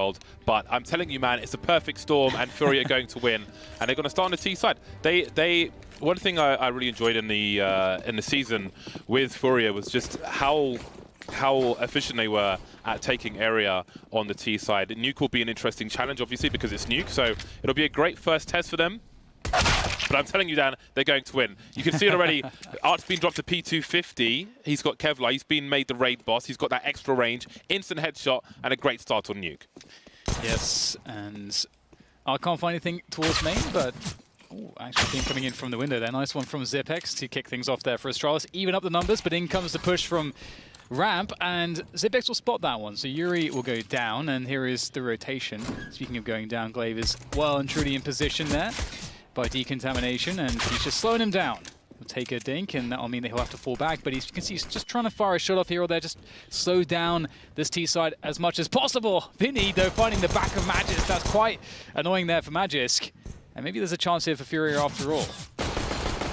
told. But I'm telling you, man, it's a perfect storm, and FURIA are going to win, and they're going to start on the T side. One thing I really enjoyed in the season with FURIA was just how efficient they were at taking area on the T side. Nuke will be an interesting challenge, obviously, because it's Nuke, so it'll be a great first test for them. But I'm telling you, Dan, they're going to win. You can see it already. Art's been dropped to P250. He's got Kevlar. He's been made the raid boss. He's got that extra range, instant headshot, and a great start on Nuke. Yes, and I can't find anything towards main, but actually team coming in from the window there. Nice one from Zipex to kick things off there for Astralis. Even up the numbers, but in comes the push from Ramp, and Zipex will spot that one. So Yuri will go down, and here is the rotation. Speaking of going down, Glaive is well and truly in position there by decontamination, and he's just slowing him down. He'll take a dink, and that'll mean that he'll have to fall back, but you can see he's just trying to fire a shot off here or there, just slow down this T side as much as possible. Vinny, though, finding the back of Magisk. That's quite annoying there for Magisk. And maybe there's a chance here for FURIA after all.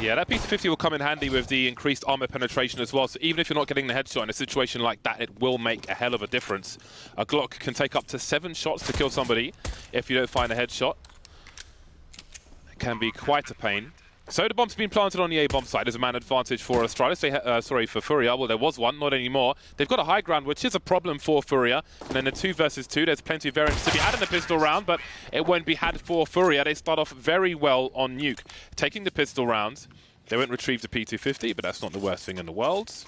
Yeah, that P250 will come in handy with the increased armor penetration as well. So even if you're not getting the headshot in a situation like that, it will make a hell of a difference. A Glock can take up to 7 shots to kill somebody if you don't find a headshot. It can be quite a pain. So the bomb's been planted on the A bomb side as a man advantage for Astralis. For FURIA. Well, there was one, not anymore. They've got a high ground, which is a problem for FURIA. And then the 2 versus 2, there's plenty of variance to be had in the pistol round, but it won't be had for FURIA. They start off very well on Nuke. Taking the pistol round, they won't retrieve the P250, but that's not the worst thing in the world.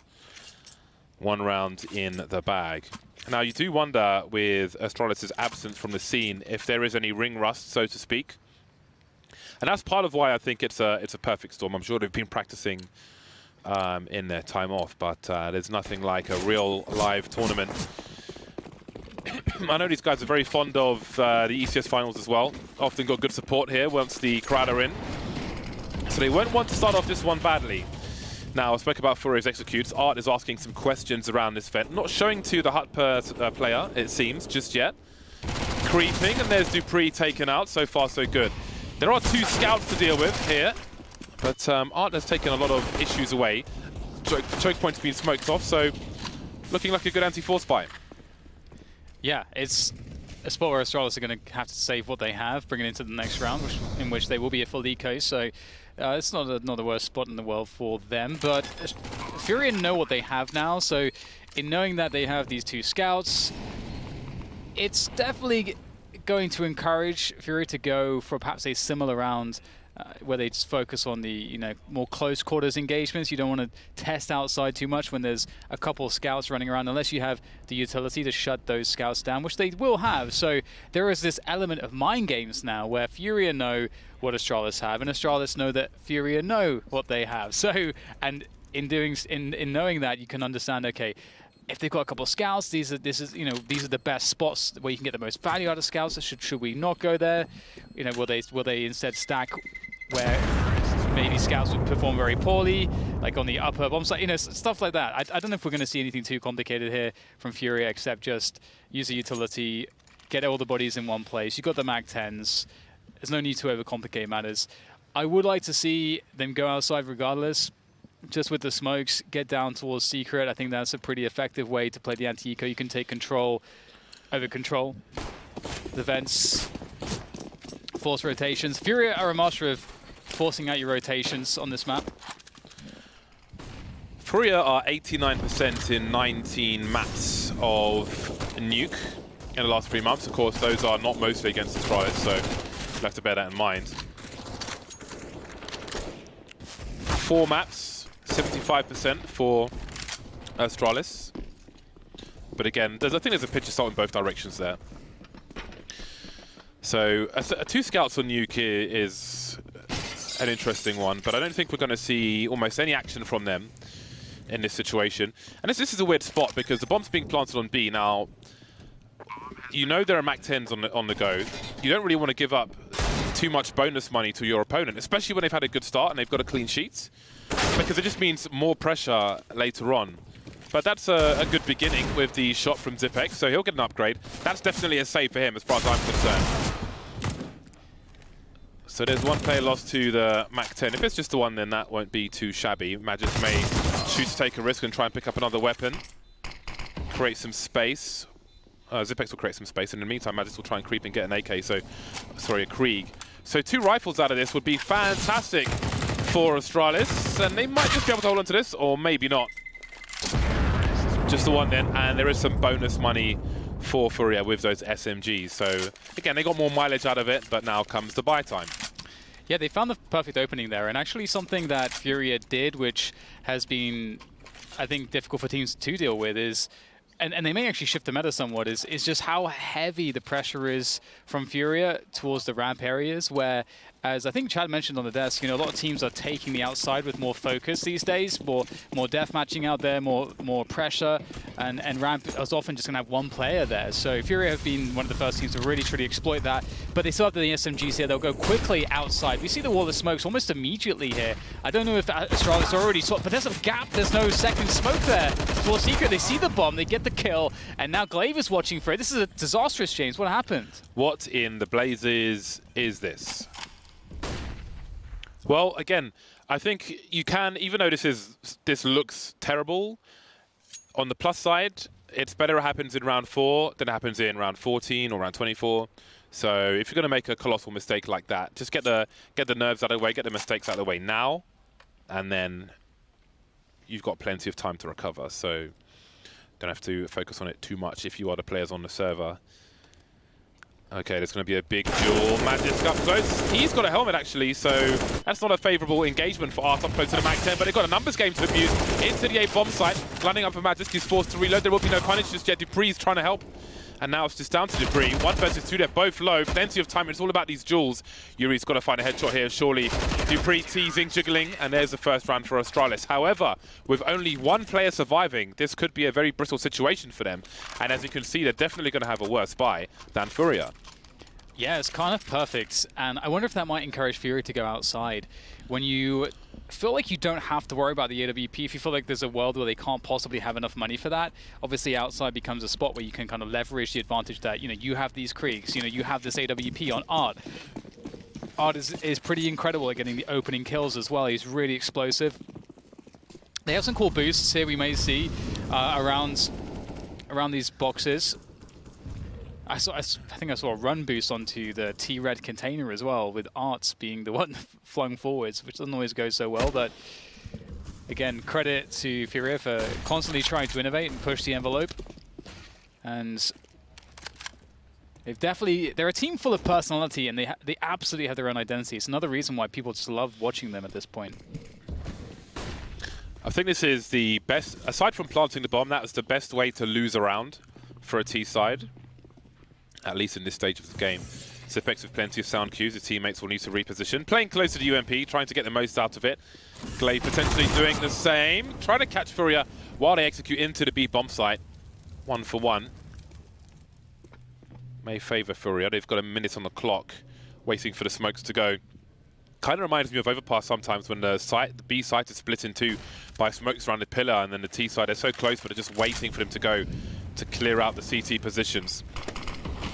1 round in the bag. Now, you do wonder, with Astralis' absence from the scene, if there is any ring rust, so to speak. And that's part of why I think it's a perfect storm. I'm sure they've been practicing in their time off, but there's nothing like a real live tournament. I know these guys are very fond of the ECS finals as well. Often got good support here once the crowd are in. So they won't want to start off this one badly. Now, I spoke about FURIA's executes. Art is asking some questions around this vent. Not showing to the Hut player, it seems, just yet. Creeping, and there's Dupree taken out. So far, so good. There are 2 scouts to deal with here, but Art has taken a lot of issues away. Choke point's been smoked off, so looking like a good anti-force buy. Yeah, it's a spot where Astralis are going to have to save what they have, bring it into the next round, in which they will be a full eco, so it's not the worst spot in the world for them. But FURIA know what they have now, so in knowing that they have these 2 scouts, it's definitely going to encourage FURIA to go for perhaps a similar round where they just focus on the more close quarters engagements. You don't want to test outside too much when there's a couple of scouts running around, unless you have the utility to shut those scouts down, which they will have. So there is this element of mind games now where FURIA know what Astralis have, and Astralis know that FURIA know what they have. So, and in knowing that, you can understand, okay, if they've got a couple of scouts, these are the best spots where you can get the most value out of scouts. Should we not go there? Will they instead stack where maybe scouts would perform very poorly, like on the upper bomb side, stuff like that. I don't know if we're going to see anything too complicated here from FURIA, except just use the utility, get all the bodies in one place. You've got the Mag 10s. There's no need to overcomplicate matters. I would like to see them go outside regardless. Just with the smokes, get down towards Secret. I think that's a pretty effective way to play the anti-eco. You can take control over control. The Vence, force rotations. FURIA are a master of forcing out your rotations on this map. FURIA are 89% in 19 maps of Nuke in the last 3 months. Of course, those are not mostly against Astralis, so you'll have to bear that in mind. 4 maps. 75% for Astralis. But again, I think there's a pitch assault in both directions there. So 2 scouts on Nuke is an interesting one, but I don't think we're going to see almost any action from them in this situation. And this is a weird spot because the bomb's being planted on B. Now, there are Mac 10s on the go. You don't really want to give up too much bonus money to your opponent, especially when they've had a good start and they've got a clean sheet, because it just means more pressure later on. But that's a good beginning with the shot from Zipex, so he'll get an upgrade. That's definitely a save for him as far as I'm concerned. So there's 1 player lost to the Mac 10. If it's just the one, then that won't be too shabby. Magisk may choose to take a risk and try and pick up another weapon. Create some space. Zipex will create some space, and in the meantime, Magis will try and creep and get an AK, a Krieg. So 2 rifles out of this would be fantastic for Astralis, and they might just be able to hold on to this, or maybe not. Just the one then, and there is some bonus money for FURIA with those SMGs. So again, they got more mileage out of it, but now comes the buy time. Yeah, they found the perfect opening there, and actually something that FURIA did, which has been, I think, difficult for teams to deal with, is, and they may actually shift the meta somewhat, is just how heavy the pressure is from FURIA towards the ramp areas, where, as I think Chad mentioned on the desk, a lot of teams are taking the outside with more focus these days, more death matching out there, more pressure, and ramp is often just going to have one player there. So FURIA have been one of the first teams to really truly exploit that, but they still have the SMGs here. They'll go quickly outside. We see the wall of smokes almost immediately here. I don't know if Astralis already saw it, but there's a gap. There's no second smoke there. For Secret, they see the bomb, they get the kill, and now Glaive is watching for it. This is a disastrous, James. What happened? What in the blazes is this? Well, again, I think you can, even though this looks terrible, on the plus side, it's better it happens in round 4 than it happens in round 14 or round 24. So if you're going to make a colossal mistake like that, just get the nerves out of the way, get the mistakes out of the way now, and then you've got plenty of time to recover. So don't have to focus on it too much if you are the players on the server. Okay, there's going to be a big duel. Magis up close. He's got a helmet, actually, so that's not a favourable engagement for Art up close to the Mag 10, but they've got a numbers game to abuse. Into the A bomb site. Landing up for Magis. He's forced to reload. There will be no punish just yet. Dupree's trying to help. And now it's just down to Dupree. 1 versus 2, they're both low. Plenty of time. It's all about these duels. Yuri's got to find a headshot here, surely. Dupree teasing, jiggling, and there's the first round for Astralis. However, with only 1 player surviving, this could be a very brittle situation for them. And as you can see, they're definitely going to have a worse buy than FURIA. Yeah, it's kind of perfect. And I wonder if that might encourage FURIA to go outside. When you feel like you don't have to worry about the AWP, if you feel like there's a world where they can't possibly have enough money for that, obviously outside becomes a spot where you can kind of leverage the advantage that, you have these Kriegs, you have this AWP on Art. Art is pretty incredible at getting the opening kills as well. He's really explosive. They have some cool boosts here we may see around these boxes. I think I saw a run boost onto the T-Red container as well, with Arts being the one flung forwards, which doesn't always go so well. But again, credit to FURIA for constantly trying to innovate and push the envelope. And they're a team full of personality, and they absolutely have their own identity. It's another reason why people just love watching them at this point. I think this is the best, aside from planting the bomb, that was the best way to lose a round for a T side. At least in this stage of the game. Zipex with plenty of sound cues, his teammates will need to reposition. Playing close to the UMP, trying to get the most out of it. Glaive potentially doing the same. Trying to catch FURIA while they execute into the B bomb site. 1 for 1. May favour FURIA. They've got a minute on the clock, waiting for the smokes to go. Kind of reminds me of Overpass sometimes when the B site is split in 2 by smokes around the pillar, and then the T side, they're so close, but they're just waiting for them to go to clear out the CT positions.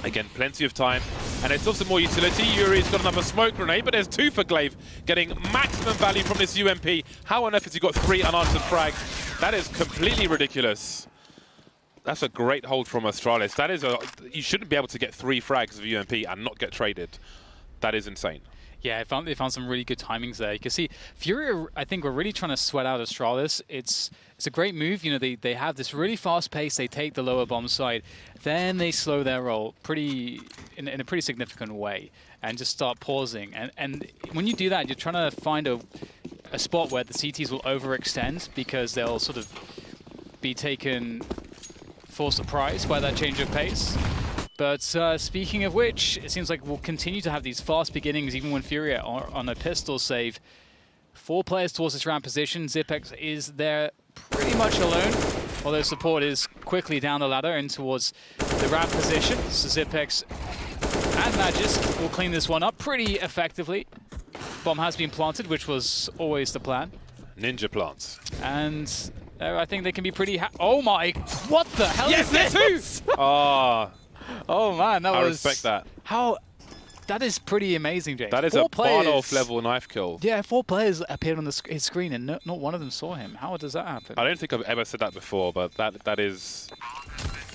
Again, plenty of time, and there's still some more utility. Yuri's got another smoke grenade, but there's 2 for Glaive, getting maximum value from this UMP. How on earth has he got 3 unanswered frags? That is completely ridiculous. That's a great hold from Astralis. That is you shouldn't be able to get 3 frags of UMP and not get traded. That is insane. Yeah, they found some really good timings there. You can see FURIA, I think, we're really trying to sweat out Astralis. It's a great move. They have this really fast pace. They take the lower bomb side. Then they slow their roll in a pretty significant way and just start pausing. And when you do that, you're trying to find a spot where the CTs will overextend because they'll sort of be taken for surprise by that change of pace. But speaking of which, it seems like we'll continue to have these fast beginnings even when FURIA are on a pistol save. 4 players towards this ramp position. Zipex is there pretty much alone, although support is quickly down the ladder and towards the ramp position. So Zipex and Magis will clean this one up pretty effectively. Bomb has been planted, which was always the plan. Ninja plants. And I think they can be pretty oh my, what the hell is this? Oh man, that was... I respect that. That is pretty amazing, James. That is a Barnolf level knife kill. Yeah, 4 players appeared on his screen and not one of them saw him. How does that happen? I don't think I've ever said that before, but that is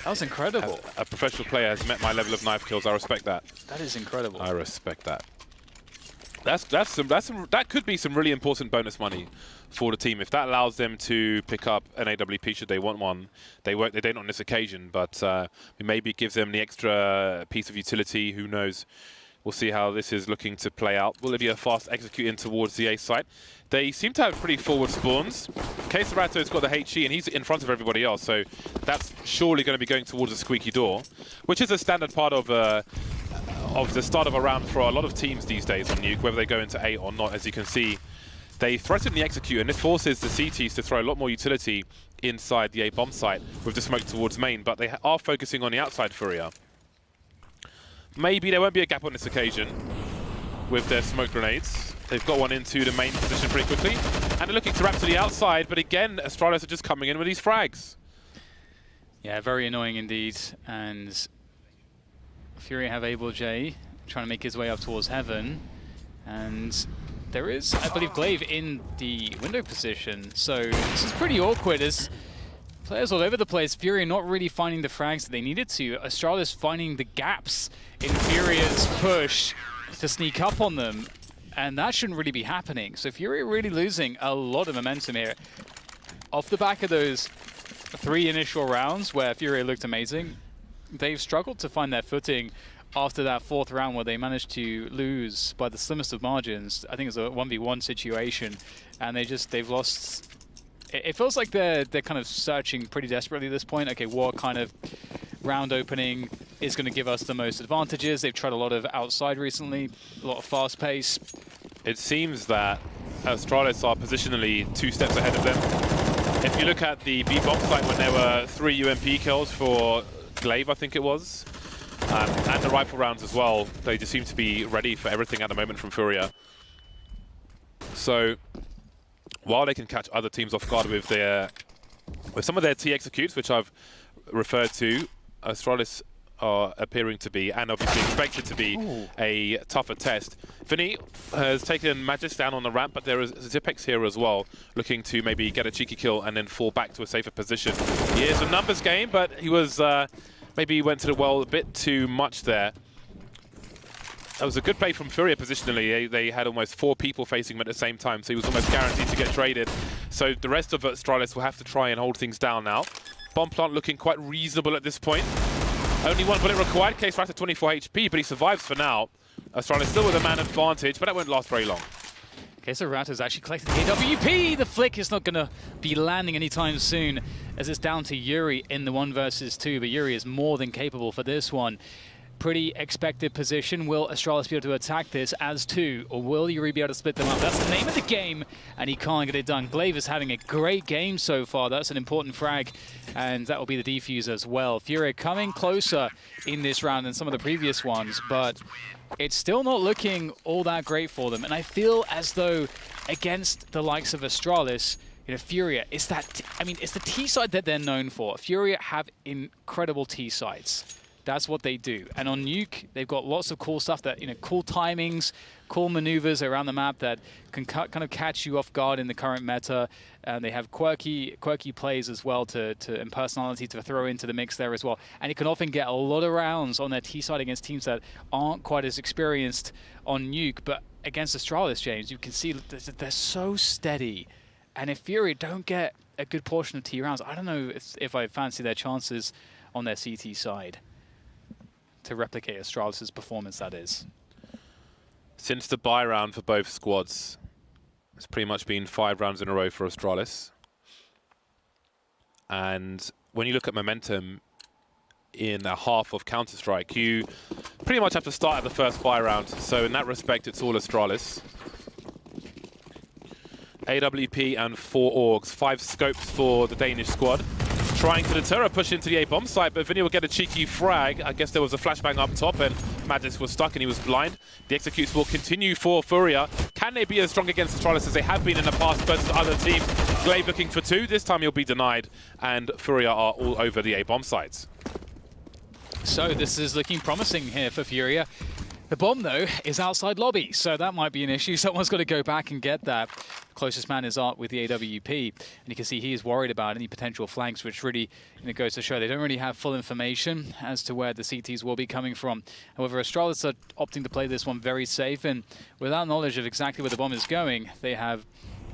That was incredible. A professional player has met my level of knife kills. I respect that. That is incredible. I respect that. That could be some really important bonus money for the team if that allows them to pick up an AWP should they want one. They don't on this occasion, but maybe it gives them the extra piece of utility. Who knows? We'll see how this is looking to play out. Will it be a fast execute in towards the A site? They seem to have pretty forward spawns. Keisarato's got the HE and he's in front of everybody else, so that's surely going to be going towards a squeaky door, which is a standard part of the start of a round for a lot of teams these days on Nuke, whether they go into A or not. As you can see, they threaten the execute, and this forces the CTs to throw a lot more utility inside the A bomb site with the smoke towards main, but they are focusing on the outside FURIA. Maybe there won't be a gap on this occasion with their smoke grenades. They've got one into the main position pretty quickly, and they're looking to wrap to the outside, but again, Astralis are just coming in with these frags. Yeah, very annoying indeed, and FURIA have Able J trying to make his way up towards Heaven, and there is, I believe, Glaive in the window position, so this is pretty awkward as players all over the place. FURIA not really finding the frags that they needed to. Astralis finding the gaps in FURIA's push to sneak up on them, and that shouldn't really be happening. So FURIA really losing a lot of momentum here. Off the back of those 3 initial rounds where FURIA looked amazing, they've struggled to find their footing after that 4th round where they managed to lose by the slimmest of margins. I think it was a 1v1 situation, and they've lost. It feels like they're kind of searching pretty desperately at this point. Okay, what kind of round opening is going to give us the most advantages? They've tried a lot of outside recently, a lot of fast pace. It seems that Astralis are positionally 2 steps ahead of them. If you look at the B bomb site when there were 3 UMP kills for Glaive, I think it was, and the rifle rounds as well, they just seem to be ready for everything at the moment from FURIA. So while they can catch other teams off guard with some of their T executes, which I've referred to, Astralis are appearing to be, and obviously expected to be, a tougher test. Vinny has taken Magis down on the ramp, but there is Zipex here as well, looking to maybe get a cheeky kill and then fall back to a safer position. He is a numbers game, but he was maybe went to the well a bit too much there. That was a good play from FURIA positionally. They had almost 4 people facing him at the same time, so he was almost guaranteed to get traded. So the rest of Astralis will have to try and hold things down now. Bomb plant looking quite reasonable at this point. Only 1 bullet required. Case Rat at 24 HP, but he survives for now. Astralis still with a man advantage, but that won't last very long. Queso Rat has actually collected the AWP. The flick is not going to be landing anytime soon, as it's down to Yuri in the 1 versus 2, but Yuri is more than capable for this one. Pretty expected position. Will Astralis be able to attack this as 2, or will Yuri be able to split them up? That's the name of the game, and he can't get it done. Glaive is having a great game so far. That's an important frag, and that will be the defuse as well. FURIA coming closer in this round than some of the previous ones, but it's still not looking all that great for them. And I feel as though against the likes of Astralis, FURIA, it's the T side that they're known for. FURIA have incredible T sides. That's what they do. And on Nuke, they've got lots of cool stuff that, cool timings, cool maneuvers around the map that can kind of catch you off guard in the current meta. And they have quirky plays as well and personality to throw into the mix there as well. And you can often get a lot of rounds on their T side against teams that aren't quite as experienced on Nuke. But against Astralis, James, you can see they're so steady. And if FURIA don't get a good portion of T rounds, I don't know if I fancy their chances on their CT side to replicate Astralis' performance, that is. Since the bye round for both squads, it's pretty much been 5 rounds in a row for Astralis. And when you look at momentum in a half of Counter-Strike, you pretty much have to start at the first bye round. So in that respect, it's all Astralis. AWP and 4 orgs, 5 scopes for the Danish squad. Trying to deter a push into the A bomb site, but Vinny will get a cheeky frag. I guess there was a flashbang up top and Magis was stuck and he was blind. The executes will continue for FURIA. Can they be as strong against Astralis as they have been in the past versus other teams? Glaive looking for 2. This time he'll be denied, and FURIA are all over the A bomb sites. So this is looking promising here for FURIA. The bomb, though, is outside lobby, so that might be an issue. Someone's got to go back and get that. Closest man is Art with the AWP, and you can see he is worried about any potential flanks, which really goes to show they don't really have full information as to where the CTs will be coming from. However, Astralis are opting to play this one very safe, and without knowledge of exactly where the bomb is going, they have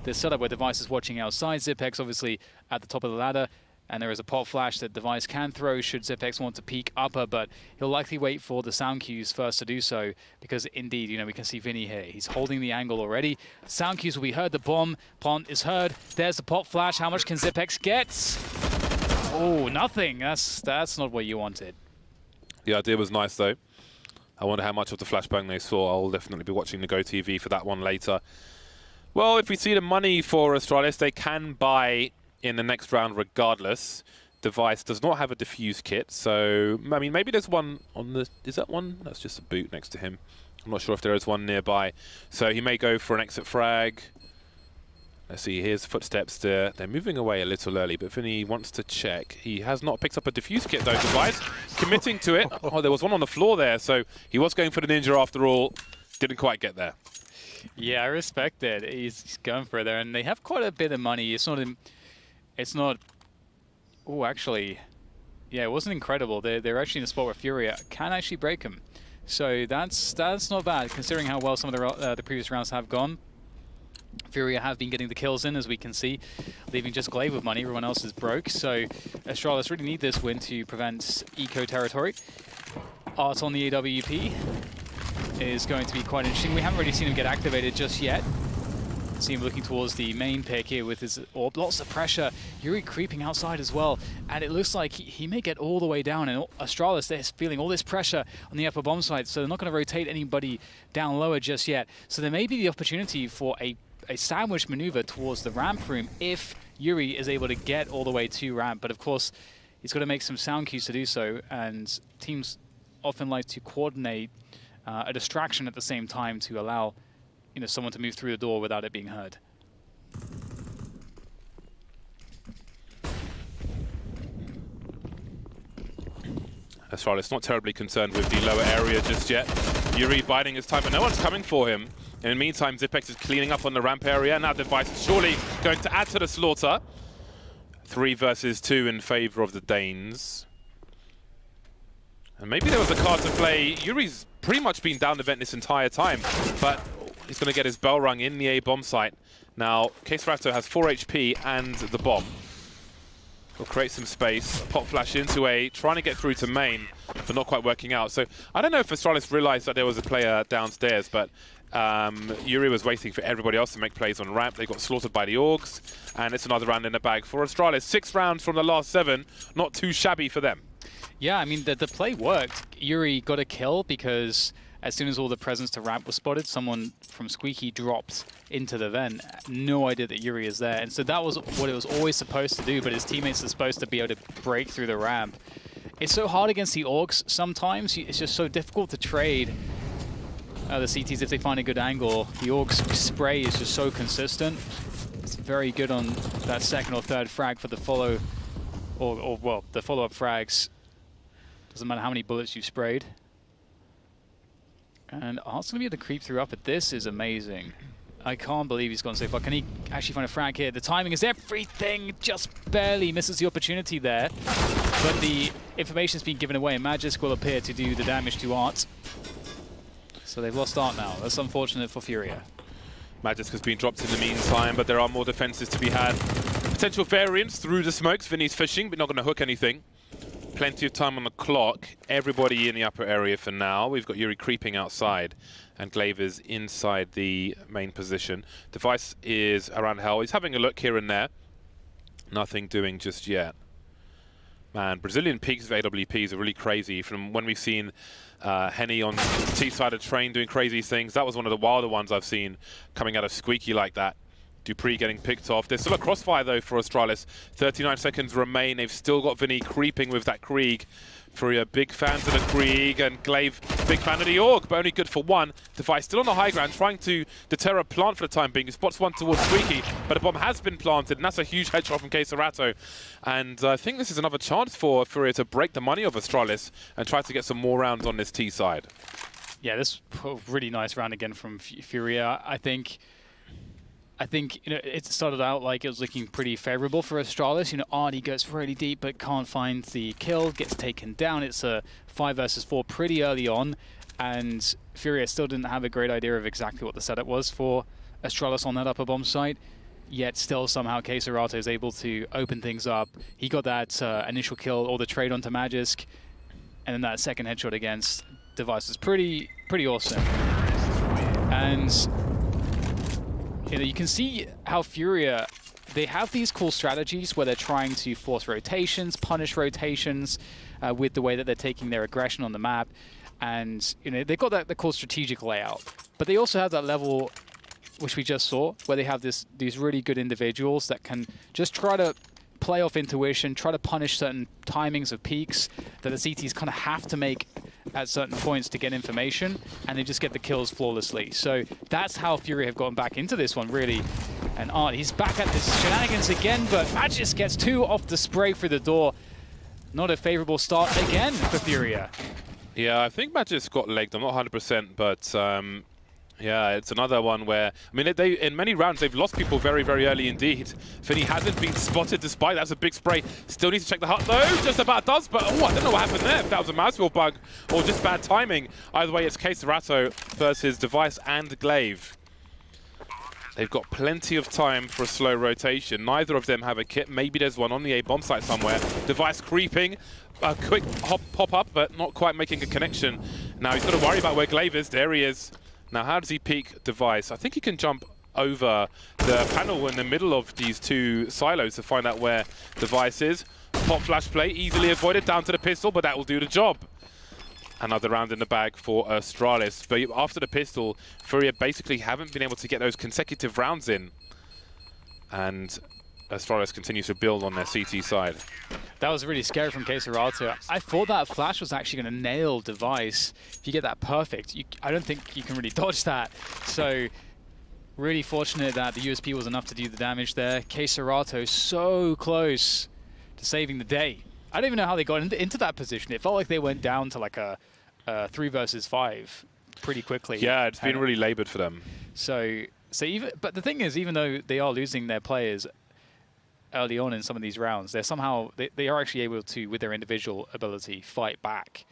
this setup where Device is watching outside, Zipex obviously at the top of the ladder, and there is a pop flash that Device can throw should Zipex want to peek upper, but he'll likely wait for the sound cues first to do so, because indeed, we can see Vinny here. He's holding the angle already. Sound cues will be heard. The bomb plant is heard. There's the pop flash. How much can Zipex get? Oh, nothing. That's not what you wanted. The idea was nice, though. I wonder how much of the flashbang they saw. I'll definitely be watching the Go TV for that one later. Well, if we see the money for Astralis, they can buy in the next round regardless. Device does not have a diffuse kit, so I mean maybe there's one on the... Is that one? That's just a boot next to him. I'm not sure if there is one nearby. So he may go for an exit frag. Let's see, here's footsteps there. They're moving away a little early, but Vinny wants to check. He has not picked up a diffuse kit though, Device. Committing to it. Oh, there was one on the floor there, so he was going for the ninja after all. Didn't quite get there. Yeah, I respect it. He's going for it there, and they have quite a bit of money. It's not... Oh, actually, yeah, it wasn't incredible. They're actually in a spot where FURIA can actually break him. So that's not bad, considering how well some of the previous rounds have gone. FURIA have been getting the kills in, as we can see, leaving just Glaive with money. Everyone else is broke. So Astralis really need this win to prevent eco territory. Art on the AWP is going to be quite interesting. We haven't really seen him get activated just yet. See him looking towards the main pick here with his orb. Lots of pressure. Yuri creeping outside as well. And it looks like he may get all the way down. And Astralis, they're feeling all this pressure on the upper bomb side. So they're not going to rotate anybody down lower just yet. So there may be the opportunity for a sandwich maneuver towards the ramp room if Yuri is able to get all the way to ramp. But of course, he's got to make some sound cues to do so. And teams often like to coordinate a distraction at the same time to allow someone to move through the door without it being heard. Astralis not terribly concerned with the lower area just yet. Yuri biding his time, but no one's coming for him. In the meantime, Zipex is cleaning up on the ramp area. Now Device is surely going to add to the slaughter. 3 versus 2 in favor of the Danes. And maybe there was a card to play. Yuri's pretty much been down the vent this entire time, but he's going to get his bell rung in the A bomb site. Now, Queserato has 4 HP and the bomb. He'll create some space, pop flash into A, trying to get through to main, but not quite working out. So I don't know if Astralis realized that there was a player downstairs, but Yuri was waiting for everybody else to make plays on ramp. They got slaughtered by the Orgs, and it's another round in the bag for Astralis. 6 rounds from the last 7, not too shabby for them. Yeah, I mean, the play worked. Yuri got a kill because as soon as all the presence to ramp was spotted, someone from Squeaky dropped into the vent. No idea that Yuri is there. And so that was what it was always supposed to do, but his teammates are supposed to be able to break through the ramp. It's so hard against the Orcs sometimes. It's just so difficult to trade the CTs if they find a good angle. The Orcs spray is just so consistent. It's very good on that second or third frag for the follow, or well, the follow-up frags. Doesn't matter how many bullets you've sprayed. And Art's going to be able to creep through up, but this is amazing. I can't believe he's gone so far. Can he actually find a frag here? The timing is everything. Just barely misses the opportunity there. But the information's been given away, and Magisk will appear to do the damage to Art. So they've lost Art now. That's unfortunate for FURIA. Magisk has been dropped in the meantime, but there are more defenses to be had. Potential variants through the smokes. Vinny's fishing, but not going to hook anything. Plenty of time on the clock. Everybody in the upper area for now. We've got Yuri creeping outside, and Glaive is inside the main position. Device is around hell. He's having a look here and there. Nothing doing just yet. Man, Brazilian peaks of AWPs are really crazy. From when we've seen Henny on the T-side of train doing crazy things, that was one of the wilder ones I've seen coming out of Squeaky like that. Dupree getting picked off. There's still a crossfire though for Astralis. 39 seconds remain. They've still got Vinny creeping with that Krieg. FURIA big fans of the Krieg, and Glaive big fan of the Org, but only good for 1. Device still on the high ground, trying to deter a plant for the time being. He spots one towards Squeaky, but a bomb has been planted, and that's a huge headshot from Queserato. And I think this is another chance for FURIA to break the money of Astralis and try to get some more rounds on this T side. Yeah, this really nice round again from FURIA. I think it started out like it was looking pretty favorable for Astralis. Artie goes really deep but can't find the kill, gets taken down. It's a 5 versus 4 pretty early on, and FURIA still didn't have a great idea of exactly what the setup was for Astralis on that upper bomb site. Yet still somehow Keiserato is able to open things up. He got that initial kill or the trade onto Magisk, and then that second headshot against Device is pretty awesome. And you can see how FURIA, they have these cool strategies where they're trying to force rotations, punish rotations with the way that they're taking their aggression on the map. And they've got the cool strategic layout. But they also have that level, which we just saw, where they have these really good individuals that can just try to play off intuition, try to punish certain timings of peaks that the CTs kind of have to make at certain points to get information, and they just get the kills flawlessly. So that's how FURIA have gotten back into this one, really. And Art, he's back at this shenanigans again, but Magisk gets 2 off the spray through the door. Not a favorable start again for FURIA. Yeah, I think Magisk got legged. I'm not 100%, but yeah, it's another one where, I mean, they in many rounds, they've lost people very, very early indeed. Finny hasn't been spotted despite that's a big spray. Still needs to check the hut though, just about does, but oh, I don't know what happened there, if that was a mousewheel bug or just bad timing. Either way, it's Keiserato versus Device and Glaive. They've got plenty of time for a slow rotation. Neither of them have a kit. Maybe there's one on the A bomb site somewhere. Device creeping. A quick pop up, but not quite making a connection. Now he's got to worry about where Glaive is. There he is. Now, how does he peek Device? I think he can jump over the panel in the middle of these 2 silos to find out where Device is. Pop flash play, easily avoided down to the pistol, but that will do the job. Another round in the bag for Astralis. But after the pistol, FURIA basically haven't been able to get those consecutive rounds in. And Astralis continues to build on their CT side. That was really scary from Keiserato. I thought that flash was actually going to nail Device. If you get that perfect, I don't think you can really dodge that. So really fortunate that the USP was enough to do the damage there. Keiserato so close to saving the day. I don't even know how they got into that position. It felt like they went down to like a 3 versus 5 pretty quickly. Yeah, it's been really labored for them. But the thing is, even though they are losing their players early on in some of these rounds, they're somehow they are actually able to, with their individual ability, fight back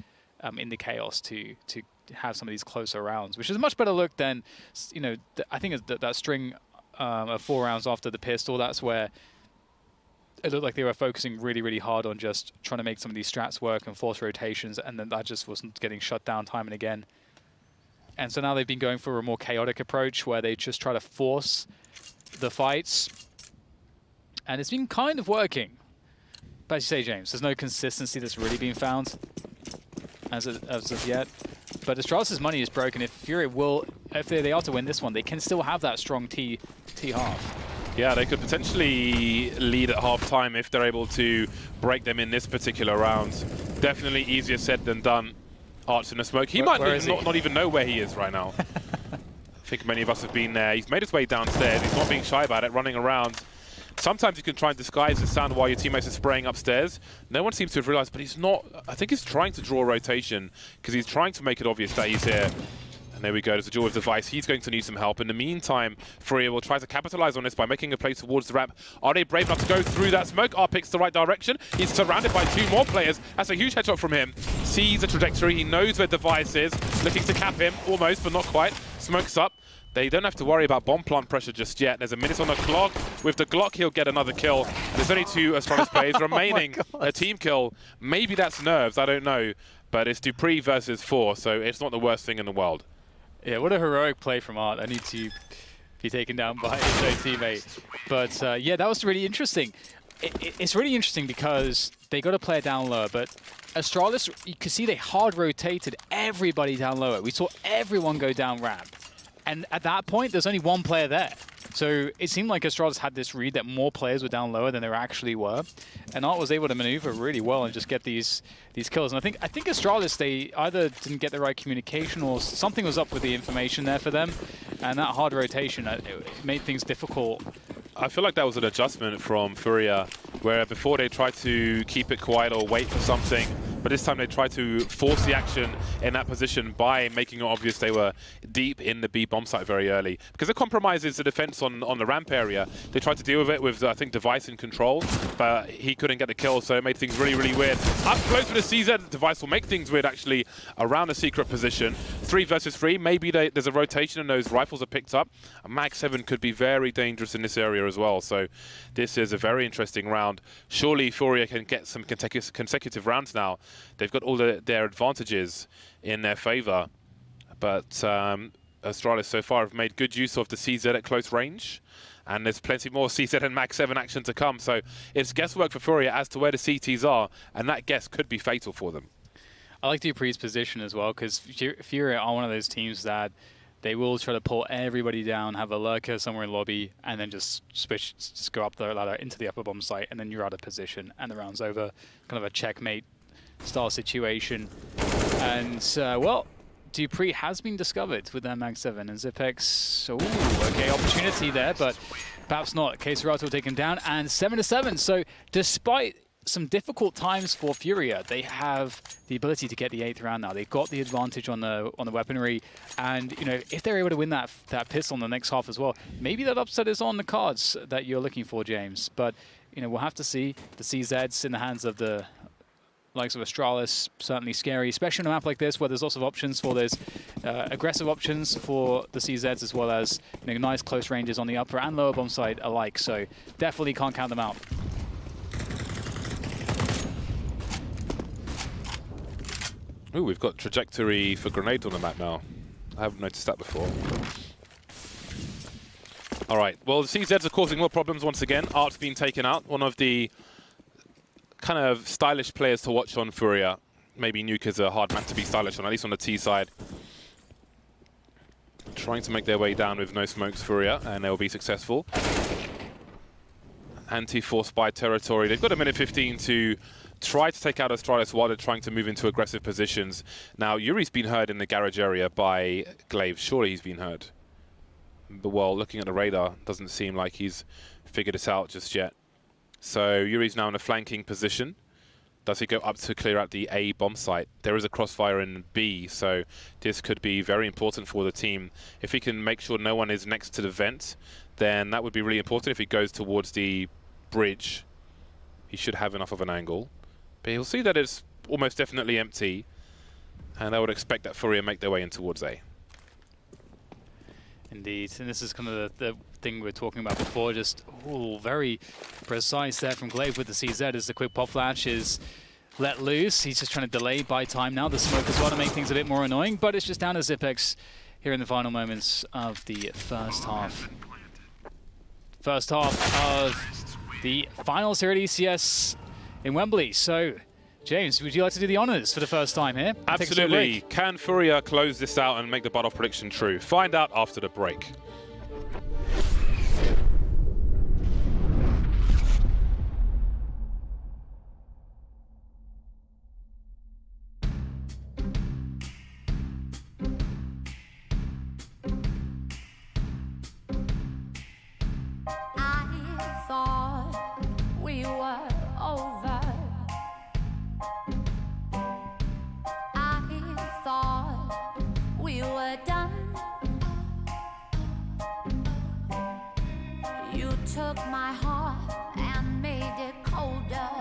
in the chaos to have some of these closer rounds, which is a much better look than I think that string of 4 rounds after the pistol. That's where it looked like they were focusing really, really hard on just trying to make some of these strats work and force rotations, and then that just wasn't getting shut down time and again. And so now they've been going for a more chaotic approach where they just try to force the fights. And it's been kind of working. But as you say, James, there's no consistency that's really been found as of yet. But Astralis' money is broken. If FURIA if they are to win this one, they can still have that strong T half. Yeah, they could potentially lead at half-time if they're able to break them in this particular round. Definitely easier said than done. Art's in the smoke. He might not even know where he is right now. I think many of us have been there. He's made his way downstairs. He's not being shy about it, running around. Sometimes you can try and disguise the sound while your teammates are spraying upstairs. No one seems to have realized, but he's not. I think he's trying to draw a rotation because he's trying to make it obvious that he's here. And there we go, there's a duel with Device. He's going to need some help. In the meantime, FURIA will try to capitalize on this by making a play towards the ramp. Are they brave enough to go through that smoke? R picks the right direction. He's surrounded by 2 more players. That's a huge headshot from him. Sees the trajectory. He knows where Device is. Looking to cap him, almost, but not quite. Smokes up. They don't have to worry about bomb plant pressure just yet. There's a minute on the clock. With the Glock, he'll get another kill. And there's only 2 Astralis players remaining. A team kill. Maybe that's nerves, I don't know. But it's Dupree versus 4, so it's not the worst thing in the world. Yeah, what a heroic play from Art. I need to be taken down by his own teammate. But yeah, that was really interesting. It's really interesting because they got a player down lower, but Astralis, you can see they hard rotated everybody down lower. We saw everyone go down ramp. And at that point, there's only 1 player there. So it seemed like Astralis had this read that more players were down lower than there actually were. And Art was able to maneuver really well and just get these kills. And I think Astralis, they either didn't get the right communication or something was up with the information there for them. And that hard rotation, it made things difficult. I feel like that was an adjustment from FURIA, where before they tried to keep it quiet or wait for something, but this time they tried to force the action in that position by making it obvious they were deep in the B bomb site very early. Because it compromises the defense on the ramp area. They tried to deal with it with, I think, Device in control, but he couldn't get the kill, so it made things really, really weird. Up close with the CZ, Device will make things weird, actually, around the secret position. 3 versus 3, maybe there's a rotation and those rifles are picked up. A Mag 7 could be very dangerous in this area as well, so this is a very interesting round. Surely FURIA can get some consecutive rounds now. They've got all their advantages in their favor, but Astralis so far have made good use of the CZ at close range, and there's plenty more CZ and Mag 7 action to come, so it's guesswork for FURIA as to where the CTs are, and that guess could be fatal for them. I like Dupree's position as well, because FURIA are one of those teams that they will try to pull everybody down, have a lurker somewhere in lobby, and then just switch, just go up the ladder into the upper bomb site, and then you're out of position, and the round's over. Kind of a checkmate style situation. And, well, Dupree has been discovered with their Mag 7, and Zipex, okay, opportunity there, but perhaps not. K-Serato will take him down, and 7-7. So, despite some difficult times for FURIA, they have the ability to get the 8th round now. They've got the advantage on the weaponry, and you know, if they're able to win that pistol in the next half as well, maybe that upset is on the cards that you're looking for, James. But you know, we'll have to see. The CZs in the hands of the likes of Astralis, certainly scary, especially on a map like this where there's lots of options for this, aggressive options for the CZs, as well as, you know, nice close ranges on the upper and lower bomb side alike. So definitely can't count them out. Ooh, we've got trajectory for grenades on the map now. I haven't noticed that before. All right, well, the CZs are causing more problems once again. Art's been taken out. One of the kind of stylish players to watch on FURIA. Maybe Nuke is a hard man to be stylish on, at least on the T side. Trying to make their way down with no smokes, FURIA, and they'll be successful. Anti-force by territory. They've got a minute 15 to try to take out Astralis while they're trying to move into aggressive positions. Now, Yuri's been heard in the garage area by Glaive. Surely he's been heard. But, well, looking at the radar, doesn't seem like he's figured this out just yet. So Yuri's now in a flanking position. Does he go up to clear out the A bomb site? There is a crossfire in B, so this could be very important for the team. If he can make sure no one is next to the vent, then that would be really important. If he goes towards the bridge, he should have enough of an angle. But he'll see that it's almost definitely empty, and I would expect that FURIA make their way in towards A. Indeed, and this is kind of the thing we were talking about before, just very precise there from Glaive with the CZ as the quick pop flash is let loose. He's just trying to delay, buy time now, the smoke as well to make things a bit more annoying, but it's just down to Zipex here in the final moments of the first half. First half of the finals here at ECS in Wembley. So, James, would you like to do the honours for the first time here? Absolutely. Can FURIA close this out and make the butt-off prediction true? Find out after the break. I thought we were over. We were done. You took my heart and made it colder.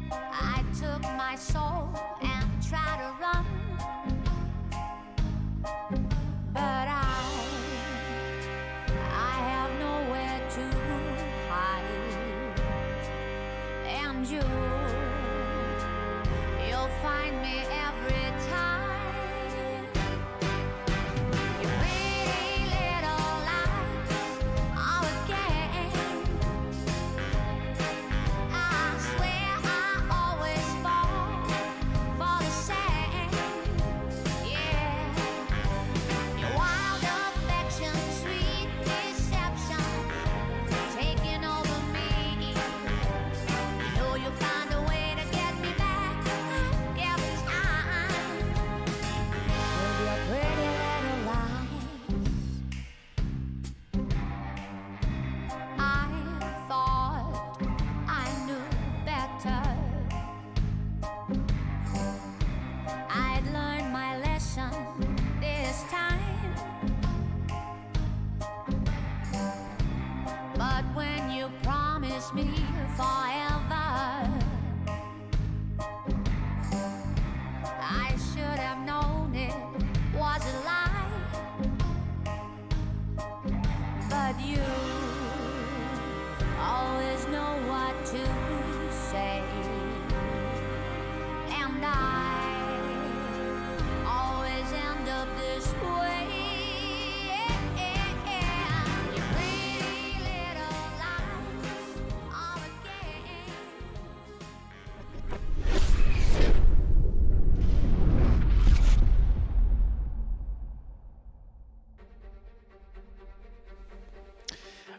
I took my soul and tried to run, but I have nowhere to hide, and you'll find me every time. Your pretty little lies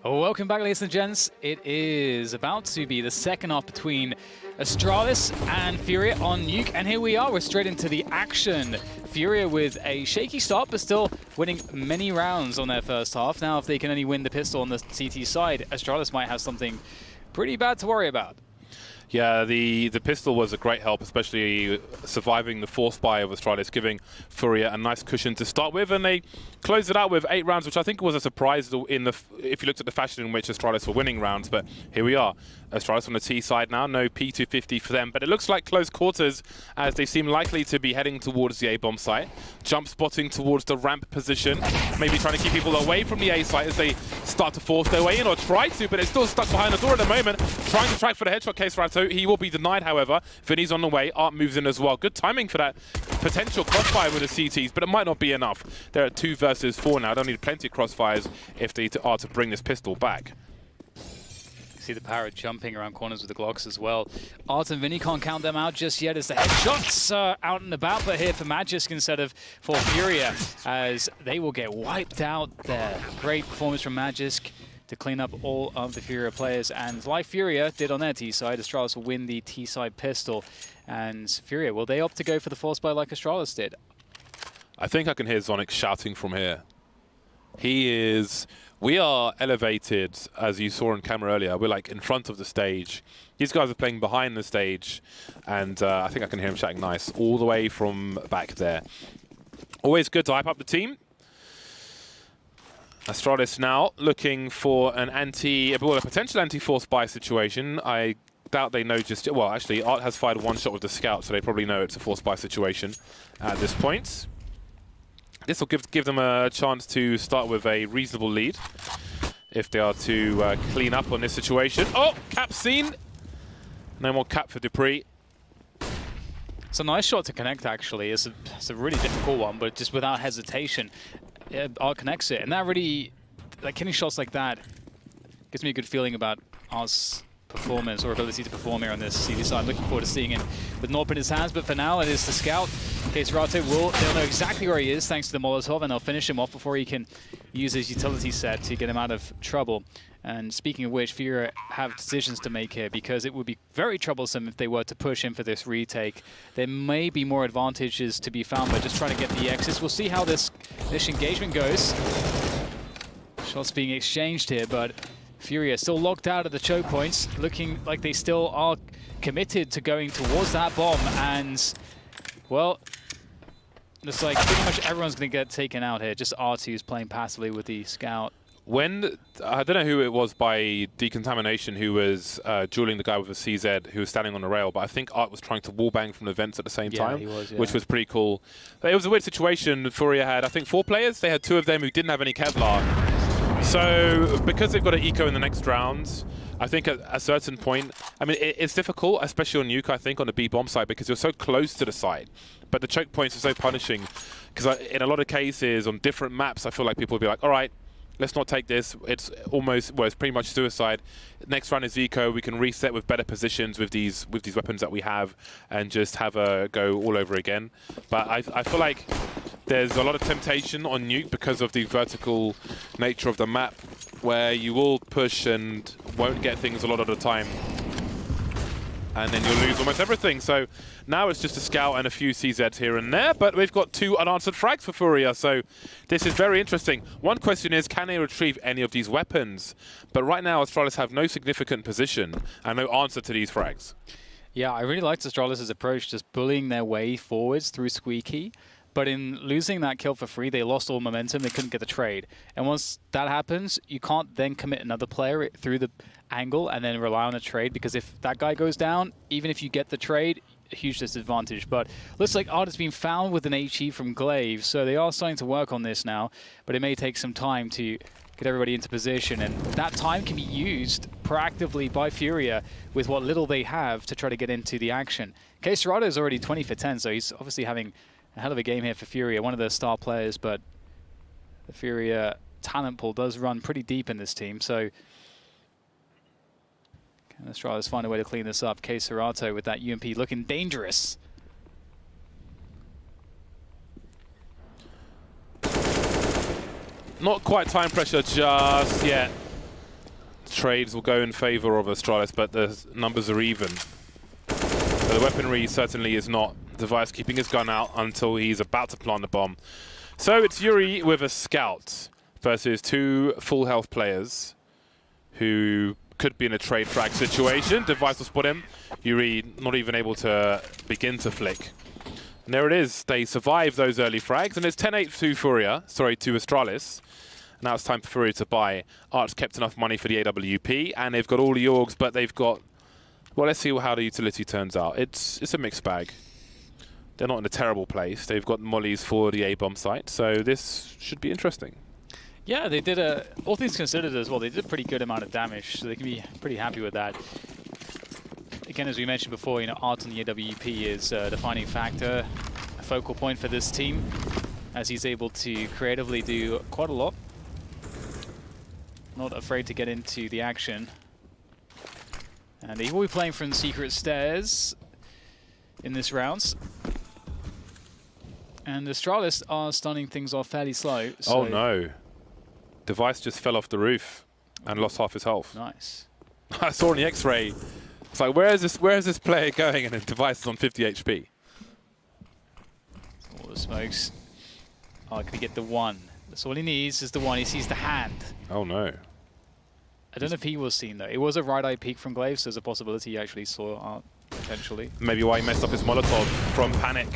Welcome back, ladies and gents. It is about to be the second half between Astralis and FURIA on Nuke, and here we are. We're straight into the action. FURIA with a shaky start, but still winning many rounds on their first half. Now, if they can only win the pistol on the CT side, Astralis might have something pretty bad to worry about. Yeah, the pistol was a great help, especially surviving the force buy of Astralis, giving FURIA a nice cushion to start with, and they closed it out with 8 rounds, which I think was a surprise if you looked at the fashion in which Astralis were winning rounds. But here we are, Astralis on the T side now, no P250 for them, but it looks like close quarters as they seem likely to be heading towards the A-bomb site, jump spotting towards the ramp position, maybe trying to keep people away from the A site as they start to force their way in, or try to, but it's still stuck behind the door at the moment, trying to track for the headshot case Rato. He will be denied, however. Vinny's on the way. Art moves in as well. Good timing for that potential crossfire with the CTs, but it might not be enough. They're at 2 versus 4 now. Don't need plenty of crossfires if they are to bring this pistol back. See the Parrot jumping around corners with the Glocks as well. Art and Vinny can't count them out just yet as the headshots are out and about, but here for Magisk instead of for FURIA, as they will get wiped out there. Great performance from Magisk to clean up all of the FURIA players, and like FURIA did on their T-side, Astralis will win the T-side pistol, and FURIA, will they opt to go for the force buy like Astralis did? I think I can hear Zonic shouting from here. We are elevated, as you saw on camera earlier. We're like in front of the stage. These guys are playing behind the stage, and I think I can hear him shouting nice all the way from back there. Always good to hype up the team. Astralis now looking for a potential anti-force buy situation. I doubt they know just yet. Well, actually, Art has fired 1 shot with the scout, so they probably know it's a force buy situation at this point. This will give them a chance to start with a reasonable lead if they are to clean up on this situation. Oh, cap seen. No more cap for Dupree. It's a nice shot to connect, actually. It's a really difficult one, but just without hesitation, Art connects it. And that really, like, killing shots like that gives me a good feeling about Art's performance or ability to perform here on this CD side. I'm looking forward to seeing it with Norp in his hands, but for now it is the scout. In case Rato they'll know exactly where he is thanks to the Molotov, and they'll finish him off before he can use his utility set to get him out of trouble. And speaking of which, FURIA have decisions to make here, because it would be very troublesome if they were to push in for this retake. There may be more advantages to be found by just trying to get the exits. We'll see how this engagement goes. Shots being exchanged here, but FURIA still locked out at the choke points, looking like they still are committed to going towards that bomb, and, well, looks like pretty much everyone's going to get taken out here. Just R2 is playing passively with the scout. I don't know who it was by Decontamination who was dueling the guy with a CZ who was standing on the rail, but I think Art was trying to wallbang from the Vence at the same time, he was, yeah. Which was pretty cool. But it was a weird situation. FURIA had, I think, 4 players. They had 2 of them who didn't have any Kevlar. So, because they've got an eco in the next round, I think at a certain point, I mean, it's difficult, especially on Nuke, I think, on the B-bomb side, because you're so close to the site. But the choke points are so punishing, because in a lot of cases, on different maps, I feel like people will be like, all right, let's not take this. It's almost, well, it's pretty much suicide. Next round is eco. We can reset with better positions with these weapons that we have, and just have a go all over again. But I feel like there's a lot of temptation on Nuke because of the vertical nature of the map, where you will push and won't get things a lot of the time, and then you'll lose almost everything. So now it's just a scout and a few CZs here and there, but we've got 2 unanswered frags for FURIA, so this is very interesting. One question is, can they retrieve any of these weapons? But right now, Astralis have no significant position and no answer to these frags. Yeah, I really liked Astralis' approach, just bullying their way forwards through Squeaky. But in losing that kill for free, they lost all momentum. They couldn't get the trade. And once that happens, you can't then commit another player through the angle and then rely on a trade, because if that guy goes down, even if you get the trade, a huge disadvantage. But looks like Art has been found with an HE from Glaive, so they are starting to work on this now, but it may take some time to get everybody into position, and that time can be used proactively by FURIA with what little they have to try to get into the action. K-Serrato is already 20 for 10, so he's obviously having a hell of a game here for FURIA, one of their star players, but the FURIA talent pool does run pretty deep in this team, so let's try to find a way to clean this up. K-Serrato with that UMP looking dangerous. Not quite time pressure just yet. trades will go in favor of Astralis, but the numbers are even. So the weaponry certainly is not. Device keeping his gun out until he's about to plant the bomb. So it's Yuri with a scout versus 2 full health players who could be in a trade frag situation. Device will spot him. Yuri not even able to begin to flick. And there it is. They survive those early frags, and it's 10-8 to FURIA. Sorry, to Astralis. Now it's time for FURIA to buy. Art's kept enough money for the AWP, and they've got all the orgs, but they've got... Well, let's see how the utility turns out. It's a mixed bag. They're not in a terrible place. They've got mollies for the A-bomb site, so this should be interesting. Yeah, they did all things considered as well, they did a pretty good amount of damage, so they can be pretty happy with that. Again, as we mentioned before, Art on the AWP is a defining factor, a focal point for this team, as he's able to creatively do quite a lot. Not afraid to get into the action. And he will be playing from secret stairs in this round. And the Astralis are starting things off fairly slow. So oh no. Device just fell off the roof and lost half his health. Nice. I saw in the X-ray. It's like, where is this player going? And the Device is on 50 HP. All the smokes. Oh, can he get the one? That's all he needs is the one. He sees the hand. Oh no. I don't know if he was seen though. It was a right-eye peek from Glaive, so there's a possibility he actually saw Art, potentially. Maybe why he messed up his Molotov from panic.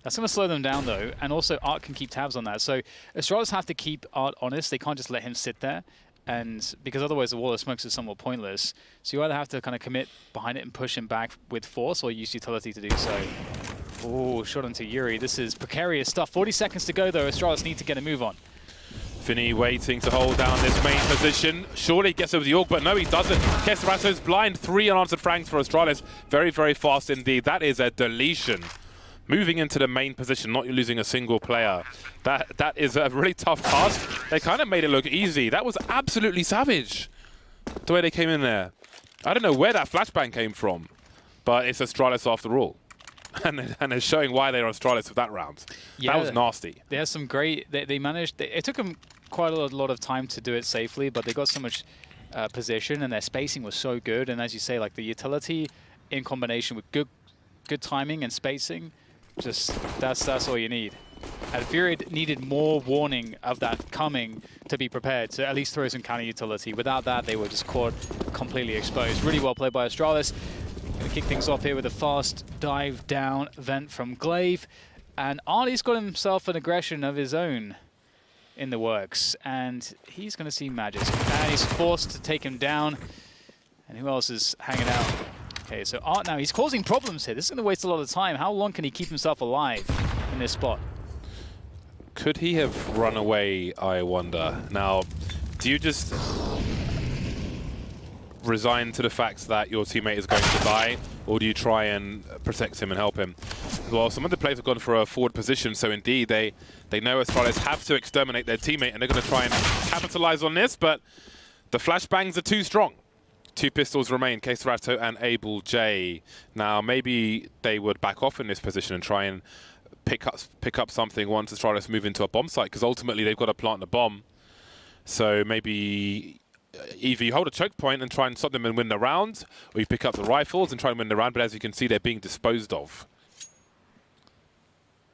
That's going to slow them down, though, and also Art can keep tabs on that. So Astralis have to keep Art honest. They can't just let him sit there, and because otherwise the wall of smokes is somewhat pointless. So you either have to kind of commit behind it and push him back with force, or use utility to do so. Oh, shot onto Yuri. This is precarious stuff. 40 seconds to go, though. Astralis need to get a move on. Finny waiting to hold down this main position. Surely he gets over the org, but no, he doesn't. Kesserato's blind. 3 unanswered frags for Astralis. Very, very fast indeed. That is a deletion. Moving into the main position, not losing a single player. That is a really tough task. They kind of made it look easy. That was absolutely savage, the way they came in there. I don't know where that flashbang came from, but it's Astralis after all. And they're showing why they're Astralis with that round. Yeah, that was nasty. They had some great... They managed... It took them quite a lot of time to do it safely, but they got so much position, and their spacing was so good. And as you say, like the utility in combination with good timing and spacing, just that's all you need. And FURIA needed more warning of that coming to be prepared to at least throw some counter utility. Without that, they were just caught completely exposed. Really well played by Astralis. Going to kick things off here with a fast dive down vent from Glaive. And Artie's got himself an aggression of his own in the works. And he's going to see magic. And he's forced to take him down. And who else is hanging out? Okay, so Art now, he's causing problems here. This is going to waste a lot of time. How long can he keep himself alive in this spot? Could he have run away, I wonder? Now, do you just resign to the fact that your teammate is going to die, or do you try and protect him and help him? Well, some of the players have gone for a forward position, so indeed they know Astralis have to exterminate their teammate, and they're going to try and capitalize on this, but the flashbangs are too strong. 2 pistols remain, Keserato and Able J. Now, maybe they would back off in this position and try and pick up something once Astralis move into a bomb site, because ultimately they've got to plant the bomb. So maybe either you hold a choke point and try and stop them and win the round, or you pick up the rifles and try and win the round, but as you can see, they're being disposed of.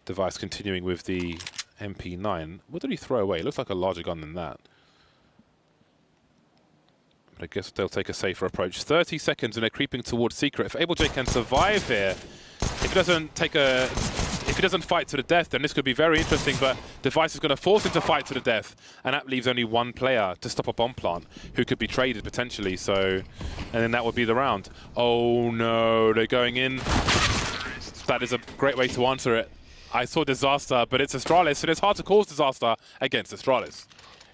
Device continuing with the MP9. What did he throw away? It looks like a larger gun than that. But I guess they'll take a safer approach. 30 seconds and they're creeping towards secret. If Able J can survive here, if he doesn't fight to the death, then this could be very interesting, but Device is going to force him to fight to the death, and that leaves only 1 player to stop a bomb plant, who could be traded potentially, so... And then that would be the round. Oh no, they're going in. That is a great way to answer it. I saw disaster, but it's Astralis, and it's hard to cause disaster against Astralis.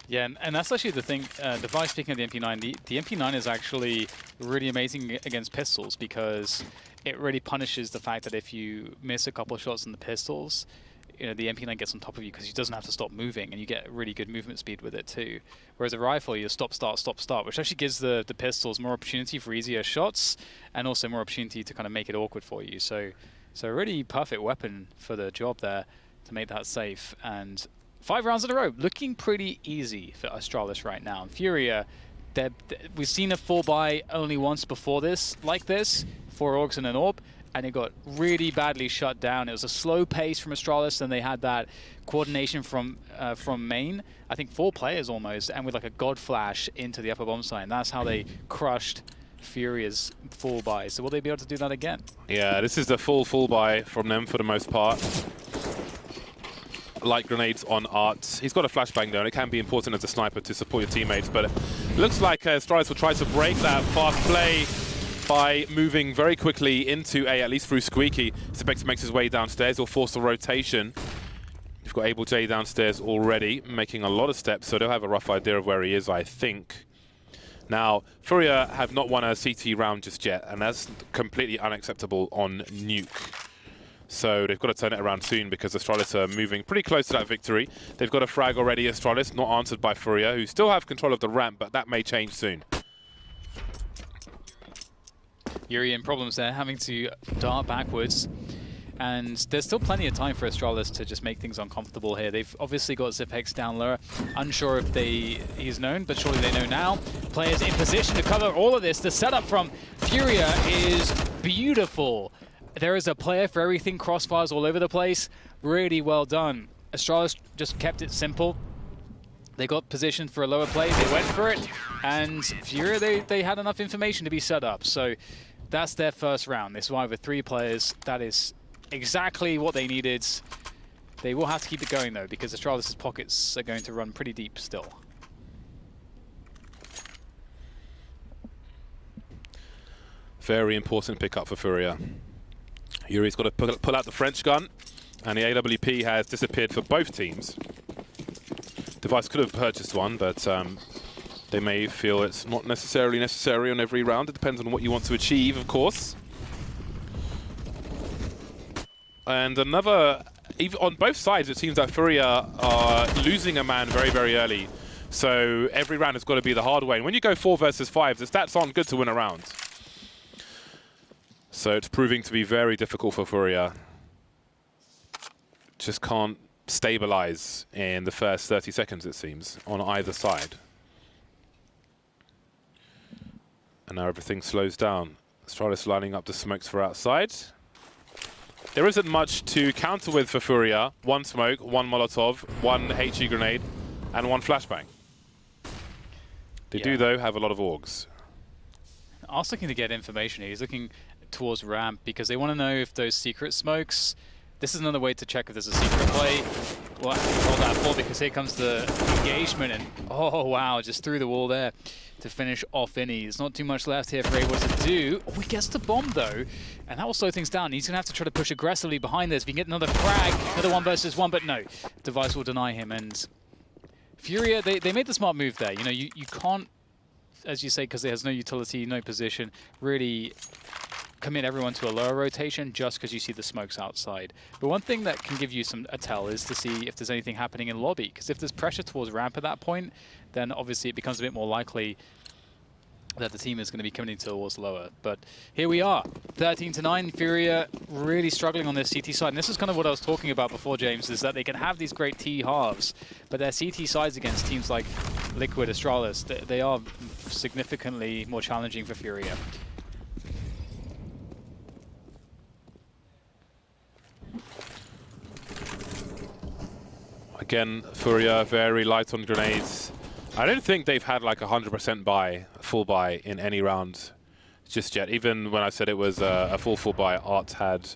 Yeah, and that's actually the thing. Device, speaking of the MP9, the MP9 is actually really amazing against pistols, because it really punishes the fact that if you miss a couple of shots in the pistols, the MP9 gets on top of you because he doesn't have to stop moving, and you get really good movement speed with it too. Whereas a rifle, you stop, start, which actually gives the pistols more opportunity for easier shots, and also more opportunity to kind of make it awkward for you. So a really perfect weapon for the job there to make that safe. And 5 rounds in a row, looking pretty easy for Astralis right now. And FURIA, we've seen a fall by only once before this, like this, 4 Orcs and an Orb, and it got really badly shut down. It was a slow pace from Astralis, and they had that coordination from main. I think 4 players almost, and with like a God Flash into the upper bomb side. And that's how they crushed FURIA's fall by. So will they be able to do that again? Yeah, this is the full fall by from them for the most part. Light grenades on Art. He's got a flashbang though, and it can be important as a sniper to support your teammates, but it looks like Astralis will try to break that fast play by moving very quickly into A, at least through Squeaky. Spectre makes his way downstairs. He'll force the rotation. You've got Able J downstairs already, making a lot of steps, so they'll have a rough idea of where he is, I think. Now, FURIA have not won a CT round just yet, and that's completely unacceptable on Nuke. So they've got to turn it around soon because Astralis are moving pretty close to that victory. They've got a frag already, Astralis, not answered by FURIA, who still have control of the ramp, but that may change soon. Yuri in problems there, having to dart backwards. And there's still plenty of time for Astralis to just make things uncomfortable here. They've obviously got Zipex down lower. Unsure if he's known, but surely they know now. Players in position to cover all of this. The setup from FURIA is beautiful. There is a player for everything, crossfires all over the place. Really well done. Astralis just kept it simple. They got positioned for a lower play, they went for it, and FURIA, they had enough information to be set up. So that's their first round. They survived with 3 players. That is exactly what they needed. They will have to keep it going though, because Astralis' pockets are going to run pretty deep still. Very important pickup for FURIA. Yuri's got to pull out the French gun, and the AWP has disappeared for both teams. Device could have purchased one, but they may feel it's not necessarily necessary on every round. It depends on what you want to achieve, of course. And even on both sides, it seems that FURIA are losing a man very, very early. So every round has got to be the hard way. And when you go 4 versus 5, the stats aren't good to win a round. So it's proving to be very difficult for FURIA. Just can't stabilize in the first 30 seconds, it seems, on either side. And now everything slows down. Astralis lining up the smokes for outside. There isn't much to counter with for FURIA. 1 smoke, 1 Molotov, 1 HE grenade, and 1 flashbang. They do, though, have a lot of AUGs. Art's looking to get information here. He's looking towards ramp because they want to know if those secret smokes. This is another way to check if there's a secret play. We'll have to control that for, because here comes the engagement, and oh wow, just through the wall there to finish off Innie. There's not too much left here for Able to do. Oh, he gets the bomb though, and that will slow things down. He's going to have to try to push aggressively behind this. If he can get another frag, another 1 versus 1, but no. Device will deny him, and FURIA, they made the smart move there. You know, you can't, as you say, because it has no utility, no position, really commit everyone to a lower rotation just because you see the smokes outside. But one thing that can give you a tell is to see if there's anything happening in lobby, because if there's pressure towards ramp at that point, then obviously it becomes a bit more likely that the team is going to be coming towards lower. But here we are, 13-9. FURIA really struggling on their CT side. And this is kind of what I was talking about before, James, is that they can have these great T halves, but their CT sides against teams like Liquid, Astralis, they are significantly more challenging for FURIA. Again, FURIA very light on grenades. I don't think they've had like 100% buy, full buy in any round just yet. Even when I said it was a full buy, Art had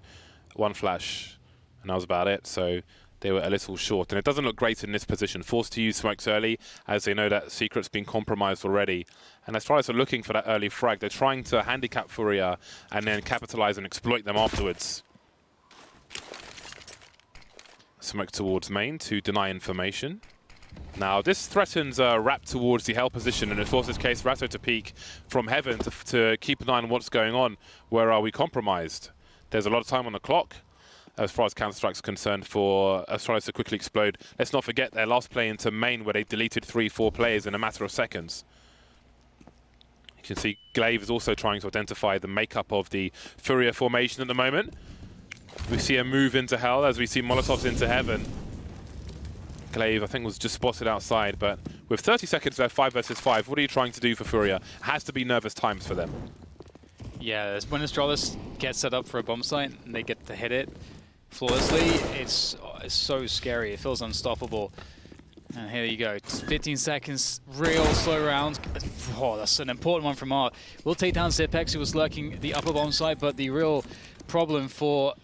1 flash, and that was about it. So they were a little short, and it doesn't look great in this position. Forced to use smokes early, as they know that Secret's been compromised already. And Astralis are looking for that early frag. They're trying to handicap FURIA and then capitalize and exploit them afterwards. Smoke towards main to deny information. Now this threatens Rap towards the hell position, and it forces Case Ratto to peek from heaven to keep an eye on what's going on. Where are we compromised? There's a lot of time on the clock as far as Counter-Strike's concerned for Astralis to quickly explode. Let's not forget their last play into main where they deleted 3-4 players in a matter of seconds. You can see Glaive is also trying to identify the makeup of the FURIA formation at the moment. We see a move into hell as we see Molotovs into heaven. Glaive, I think, was just spotted outside, but with 30 seconds left, 5 versus 5, what are you trying to do for FURIA? Has to be nervous times for them. Yeah, when Astralis gets set up for a bomb site and they get to hit it flawlessly, it's so scary. It feels unstoppable. And here you go, 15 seconds, real slow round. Oh, that's an important one from Art. We'll take down Zipex, who was lurking the upper bomb site, but the real problem for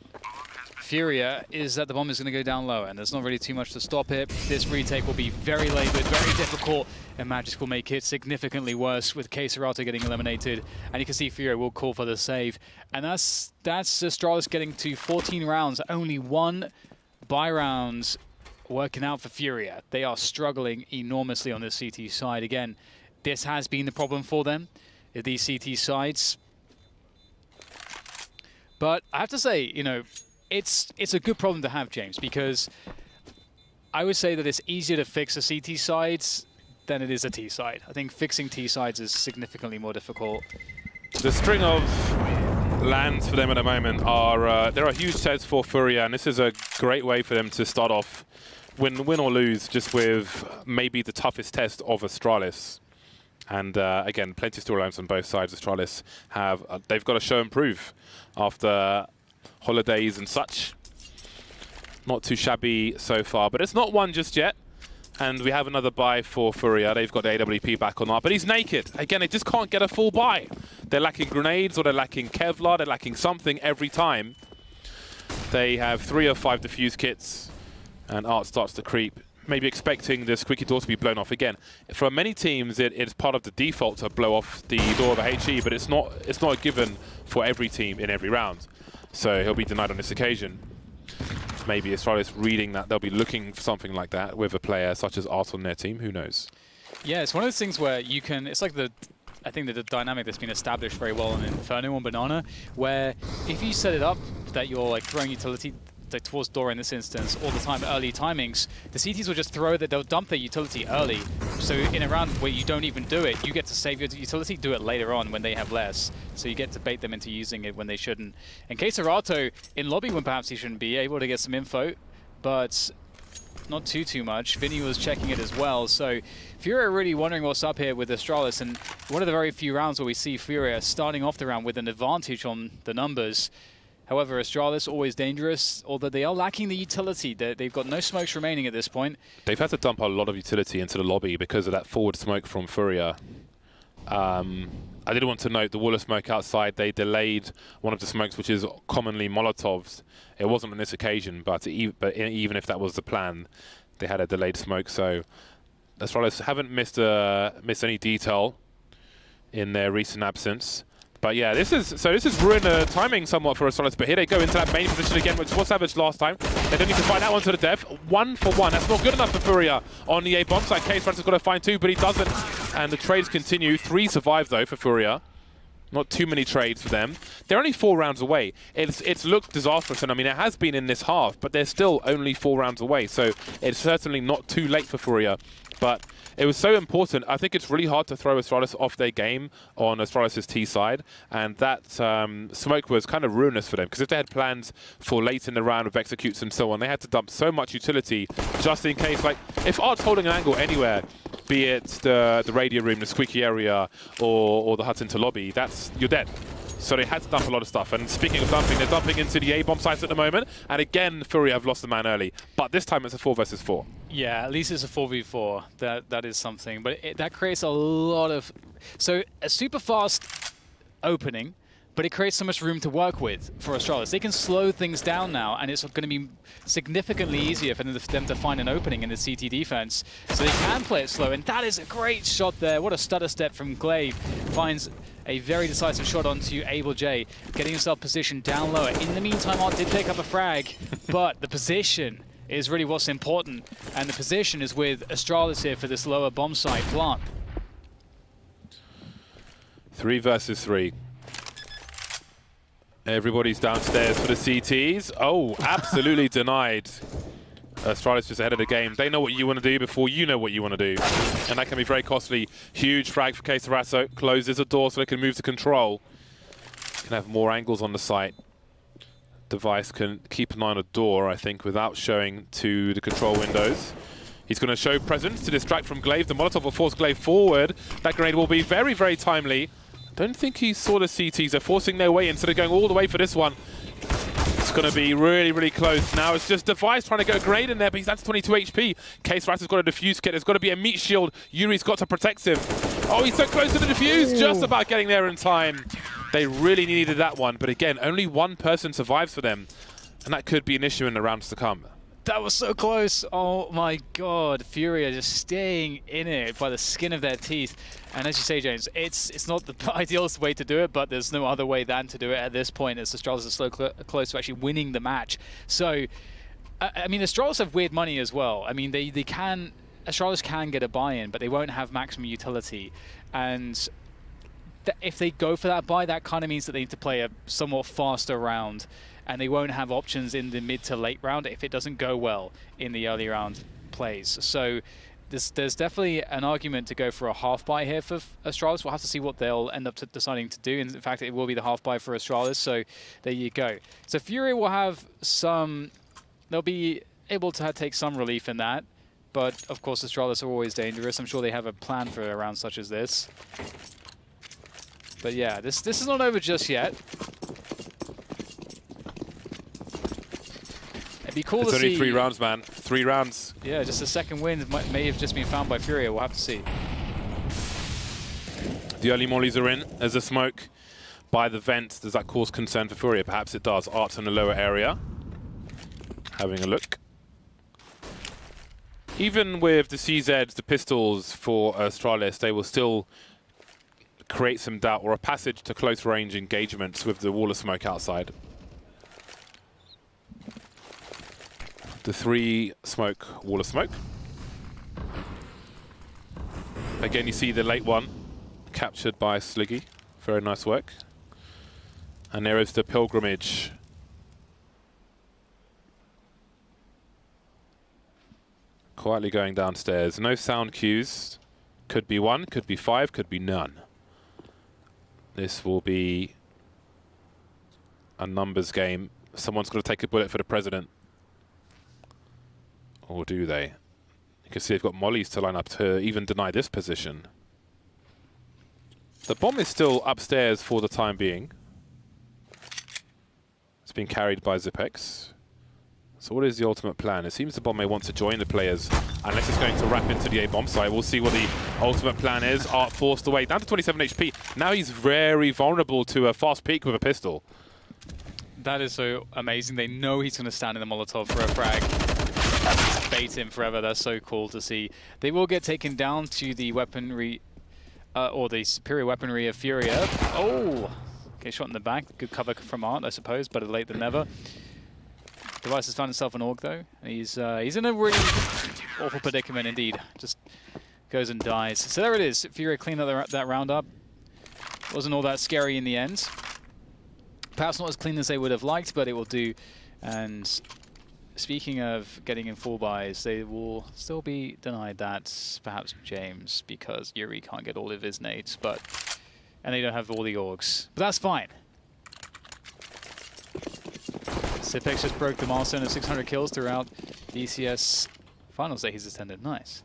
FURIA is that the bomb is going to go down low, and there's not really too much to stop it. This retake will be very labored, very difficult, and Magisk will make it significantly worse with K-Serato getting eliminated. And you can see FURIA will call for the save. And that's Astralis getting to 14 rounds, only 1 buy round working out for FURIA. They are struggling enormously on this CT side. Again, this has been the problem for them, these CT sides. But I have to say, you know, it's a good problem to have, James, because I would say that it's easier to fix a CT sides than it is a T side. I think fixing T sides is significantly more difficult. The string of lands for them at the moment are there are huge sets for FURIA, and this is a great way for them to start off, win or lose, just with maybe the toughest test of Astralis. And again, plenty of storylines on both sides. Astralis have they've got to show and prove after holidays and such. Not too shabby so far, but it's not won just yet. And we have another buy for FURIA. They've got the AWP back on that, but he's naked. Again, they just can't get a full buy. They're lacking grenades, or they're lacking Kevlar, they're lacking something every time. They have 3 or 5 defuse kits, and Art starts to creep. Maybe expecting the squeaky door to be blown off again. For many teams, it's part of the default to blow off the door of a HE, but it's not a given for every team in every round. So he'll be denied on this occasion. Maybe Astralis reading that they'll be looking for something like that with a player such as Art on their team. Who knows? Yeah, it's one of those things where you can. It's like I think the dynamic that's been established very well in Inferno on Banana, where if you set it up that you're like throwing utility towards door in this instance all the time, early timings, the CTs will just they'll dump their utility early. So in a round where you don't even do it, you get to save your utility, do it later on when they have less. So you get to bait them into using it when they shouldn't. And K-Serato in lobby when perhaps he shouldn't be able to get some info, but not too much. Vinny was checking it as well. So FURIA are really wondering what's up here with Astralis, and one of the very few rounds where we see FURIA starting off the round with an advantage on the numbers. However, Astralis always dangerous, although they are lacking the utility. They've got no smokes remaining at this point. They've had to dump a lot of utility into the lobby because of that forward smoke from FURIA. I did want to note the wall of smoke outside. They delayed one of the smokes, which is commonly Molotovs. It wasn't on this occasion, but even if that was the plan, they had a delayed smoke. So Astralis haven't missed any detail in their recent absence. But yeah, this is ruined the timing somewhat for Astralis. But here they go into that main position again, which was Savage last time. They don't need to find that one to the death. 1 for 1. That's not good enough for FURIA on the A bomb side. K-Serato has got to find 2, but he doesn't. And the trades continue. 3 survive though for FURIA. Not too many trades for them. They're only 4 rounds away. It's looked disastrous, and I mean it has been in this half, but they're still only 4 rounds away. So it's certainly not too late for FURIA. But it was so important. I think it's really hard to throw Astralis off their game on Astralis' T side, and that smoke was kind of ruinous for them, because if they had plans for late in the round with executes and so on, they had to dump so much utility just in case. Like, if Art's holding an angle anywhere, be it the radio room, the squeaky area, or the hut into lobby, you're dead. So they had to dump a lot of stuff. And speaking of dumping, they're dumping into the A-bomb sites at the moment. And again, FURIA have lost the man early. But this time it's a 4 versus 4. Yeah, at least it's a 4v4. That is something. But that creates a lot of... So a super fast opening, but it creates so much room to work with for Astralis. They can slow things down now, and it's going to be significantly easier for them to find an opening in the CT defense. So they can play it slow, and that is a great shot there. What a stutter step from Glaive. Finds a very decisive shot onto Able J, getting himself positioned down lower. In the meantime, Art did pick up a frag, but the position is really what's important, and the position is with Astralis here for this lower bomb site plant. 3 versus 3. Everybody's downstairs for the CTs. Oh, absolutely denied. Astralis just ahead of the game. They know what you want to do before you know what you want to do. And that can be very costly. Huge frag for K-Serato. Closes a door so they can move to control. Can have more angles on the site. Device can keep an eye on a door, I think, without showing to the control windows. He's going to show presence to distract from Glaive. The Molotov will force Glaive forward. That grenade will be very, very timely. Don't think he saw the CTs. They're forcing their way instead of going all the way for this one. It's going to be really, really close. Now it's just Device trying to get a grenade in there, but he's down to 22 HP. Case Ratter's got a defuse kit. There's got to be a meat shield. Yuri's got to protect him. Oh, he's so close to the defuse. Just about getting there in time. They really needed that one. But again, only one person survives for them. And that could be an issue in the rounds to come. That was so close. Oh my god. FURIA just staying in it by the skin of their teeth. And as you say, James, it's not the idealist way to do it, but there's no other way than to do it at this point, as Astralis is so close to actually winning the match. So, I mean, Astralis have weird money as well. I mean, Astralis can get a buy-in, but they won't have maximum utility. And if they go for that buy, that kind of means that they need to play a somewhat faster round. And they won't have options in the mid to late round if it doesn't go well in the early round plays. So there's definitely an argument to go for a half buy here for Astralis. We'll have to see what they'll end up deciding to do. In fact, it will be the half buy for Astralis. So there you go. So FURIA will have some, they'll be able to take some relief in that. But of course, Astralis are always dangerous. I'm sure they have a plan for a round such as this. But yeah, this is not over just yet. It'd be cool to see. It's only 3 rounds, man. 3 rounds. Yeah, just a second win may have just been found by FURIA. We'll have to see. The early mollies are in. There's a smoke by the vent. Does that cause concern for FURIA? Perhaps it does. Art's in the lower area. Having a look. Even with the CZs, the pistols for Astralis, they will still create some doubt or a passage to close range engagements with the wall of smoke outside. The 3 smoke, wall of smoke. Again, you see the late one captured by Sliggy. Very nice work. And there is the pilgrimage. Quietly going downstairs. No sound cues. Could be 1, could be 5, could be none. This will be a numbers game. Someone's got to take a bullet for the president. Or do they? You can see they've got mollies to line up to even deny this position. The bomb is still upstairs for the time being. It's been carried by Zipex. So what is the ultimate plan? It seems the bomb may want to join the players, unless it's going to wrap into the A bomb site. We'll see what the ultimate plan is. Art forced away, down to 27 HP. Now he's very vulnerable to a fast peek with a pistol. That is so amazing. They know he's going to stand in the Molotov for a frag. Bait him forever. That's so cool to see. They will get taken down to the weaponry, or the superior weaponry of FURIA. Oh! Okay, shot in the back. Good cover from Art, I suppose. Better late than never. Device has found himself an AUG though. He's in a really awful predicament indeed. Just goes and dies. So there it is. FURIA cleaned that round up. Wasn't all that scary in the end. Perhaps not as clean as they would have liked, but it will do. And speaking of getting in full buys, they will still be denied that, perhaps James, because Yuri can't get all of his nades, and they don't have all the AUGs. But that's fine. Zipex just broke the milestone of 600 kills throughout the ECS finals that he's attended. Nice.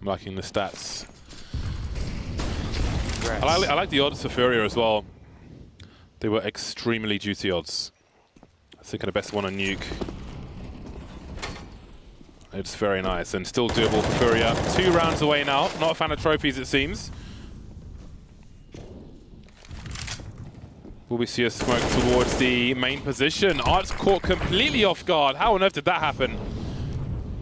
I'm liking the stats. I like the odds for FURIA as well. They were extremely juicy odds. I think the best one on Nuke. It's very nice and still doable for FURIA. 2 rounds away now. Not a fan of trophies, it seems. Will we see a smoke towards the main position? Art's caught completely off guard. How on earth did that happen?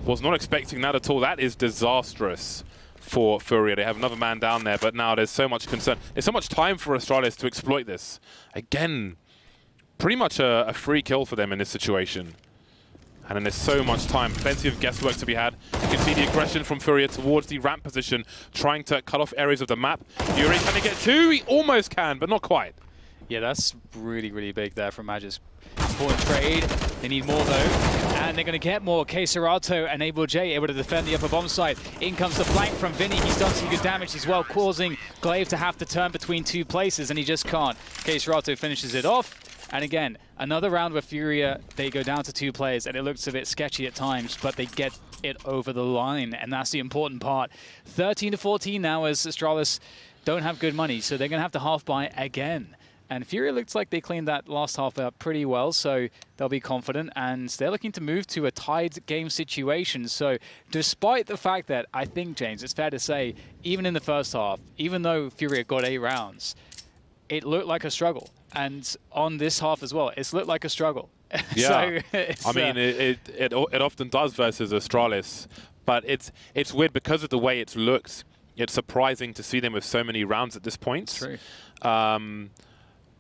Was not expecting that at all. That is disastrous for FURIA. They have another man down there, but now there's so much concern. There's so much time for Astralis to exploit this. Again, pretty much a free kill for them in this situation. And then there's so much time, plenty of guesswork to be had. You can see the aggression from FURIA towards the ramp position, trying to cut off areas of the map. Yuri, can he get 2? He almost can, but not quite. Yeah, that's really, really big there from Magis. Important trade. They need more, though. And they're going to get more. Keserato and Able J able to defend the upper bomb site. In comes the flank from Vinny. He's done some good damage as well, causing Glaive to have to turn between 2 places, and he just can't. Keserato finishes it off. And again, another round where FURIA, they go down to 2 players, and it looks a bit sketchy at times, but they get it over the line, and that's the important part. 13-14 now as Astralis don't have good money, so they're going to have to half-buy again. And FURIA looks like they cleaned that last half up pretty well, so they'll be confident. And they're looking to move to a tied game situation. So despite the fact that I think, James, it's fair to say, even in the first half, even though FURIA got 8 rounds, it looked like a struggle. And on this half as well, it's looked like a struggle. Yeah, so I mean, it often does versus Astralis, but it's weird because of the way it looks. It's surprising to see them with so many rounds at this point. True.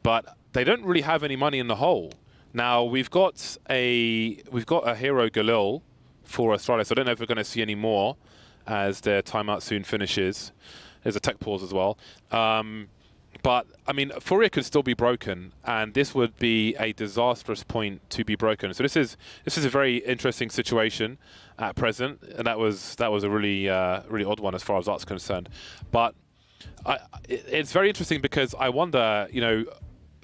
But they don't really have any money in the hole. Now we've got a hero Galil for Astralis. I don't know if we're going to see any more as their timeout soon finishes. There's a tech pause as well. But I mean, FURIA could still be broken, and this would be a disastrous point to be broken. So this is a very interesting situation at present, and that was a really really odd one as far as that's concerned. But it's very interesting because I wonder, you know,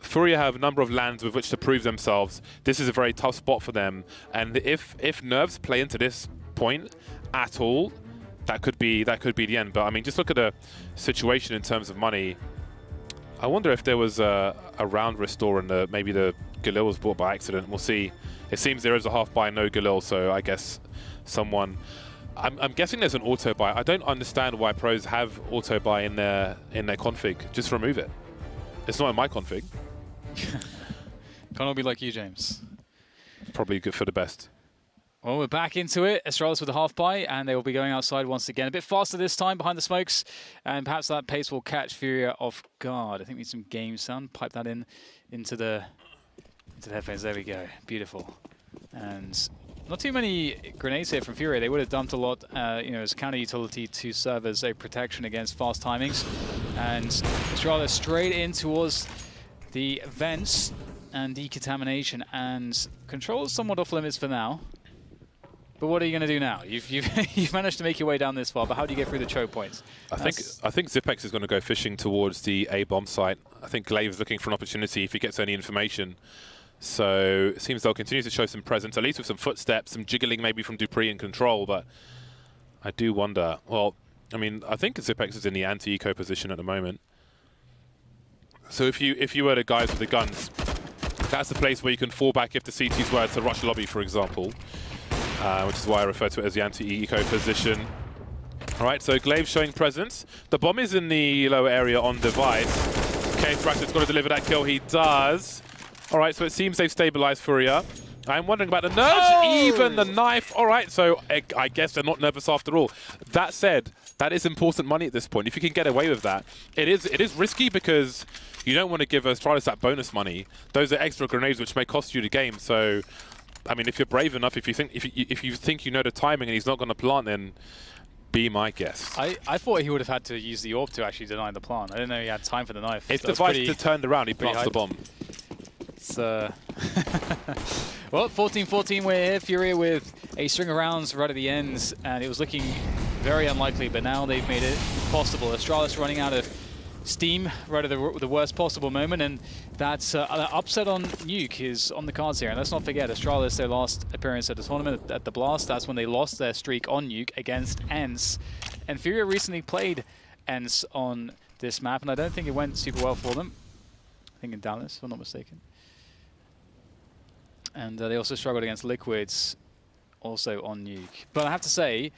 FURIA have a number of lands with which to prove themselves. This is a very tough spot for them, and if nerves play into this point at all, that could be the end. But I mean, just look at the situation in terms of money. I wonder if there was a round restore and maybe the Galil was bought by accident. We'll see. It seems there is a half buy, no Galil, so I guess someone. I'm guessing there's an auto buy. I don't understand why pros have auto buy in their config. Just remove it. It's not in my config. Can't all be like you, James. Probably good for the best. Well, we're back into it. Astralis with a half buy, and they will be going outside once again. A bit faster this time behind the smokes, and perhaps that pace will catch FURIA off guard. I think we need some game sound. Pipe that into the headphones. There we go. Beautiful. And not too many grenades here from FURIA. They would have dumped a lot, you know, as counter utility to serve as a protection against fast timings. And Astralis straight in towards the vents and decontamination, and control is somewhat off limits for now. But what are you going to do now? You've managed to make your way down this far, but how do you get through the choke points? I think Zipex is going to go fishing towards the A bomb site. I think Glaive is looking for an opportunity if he gets any information. So it seems they'll continue to show some presence, at least with some footsteps, some jiggling maybe from Dupree in control. But I do wonder. Well, I mean, I think Zipex is in the anti-eco position at the moment. So if you were the guys with the guns, that's the place where you can fall back if the CTs were to rush lobby, for example. Which is why I refer to it as the anti-eco position. All right, so Glaive showing presence. The bomb is in the lower area on device. KX Raptor's got to deliver that kill. He does. All right, so it seems they've stabilized FURIA. I'm wondering about the nerves, even the knife. All right, so I guess they're not nervous after all. That said, that is important money at this point. If you can get away with that, it is risky because you don't want to give Astralis that bonus money. Those are extra grenades which may cost you the game. So, I mean, if you're brave enough, if you think you know the timing and he's not going to plant, then be my guest. I thought he would have had to use the orb to actually deny the plant. I didn't know he had time for the knife. If device to turn around, he plants the bomb. It's well, 14-14 we're here. FURIA with a string of rounds right at the ends, and it was looking very unlikely, but now they've made it possible. Astralis running out of steam right at the worst possible moment, and that's an upset on Nuke is on the cards here. And let's not forget, Astralis, their last appearance at the tournament at the Blast, that's when they lost their streak on Nuke against ENCE. And FURIA recently played ENCE on this map, and I don't think it went super well for them. I think in Dallas, if I'm not mistaken. And they also struggled against Liquids, also on Nuke. But I have to say,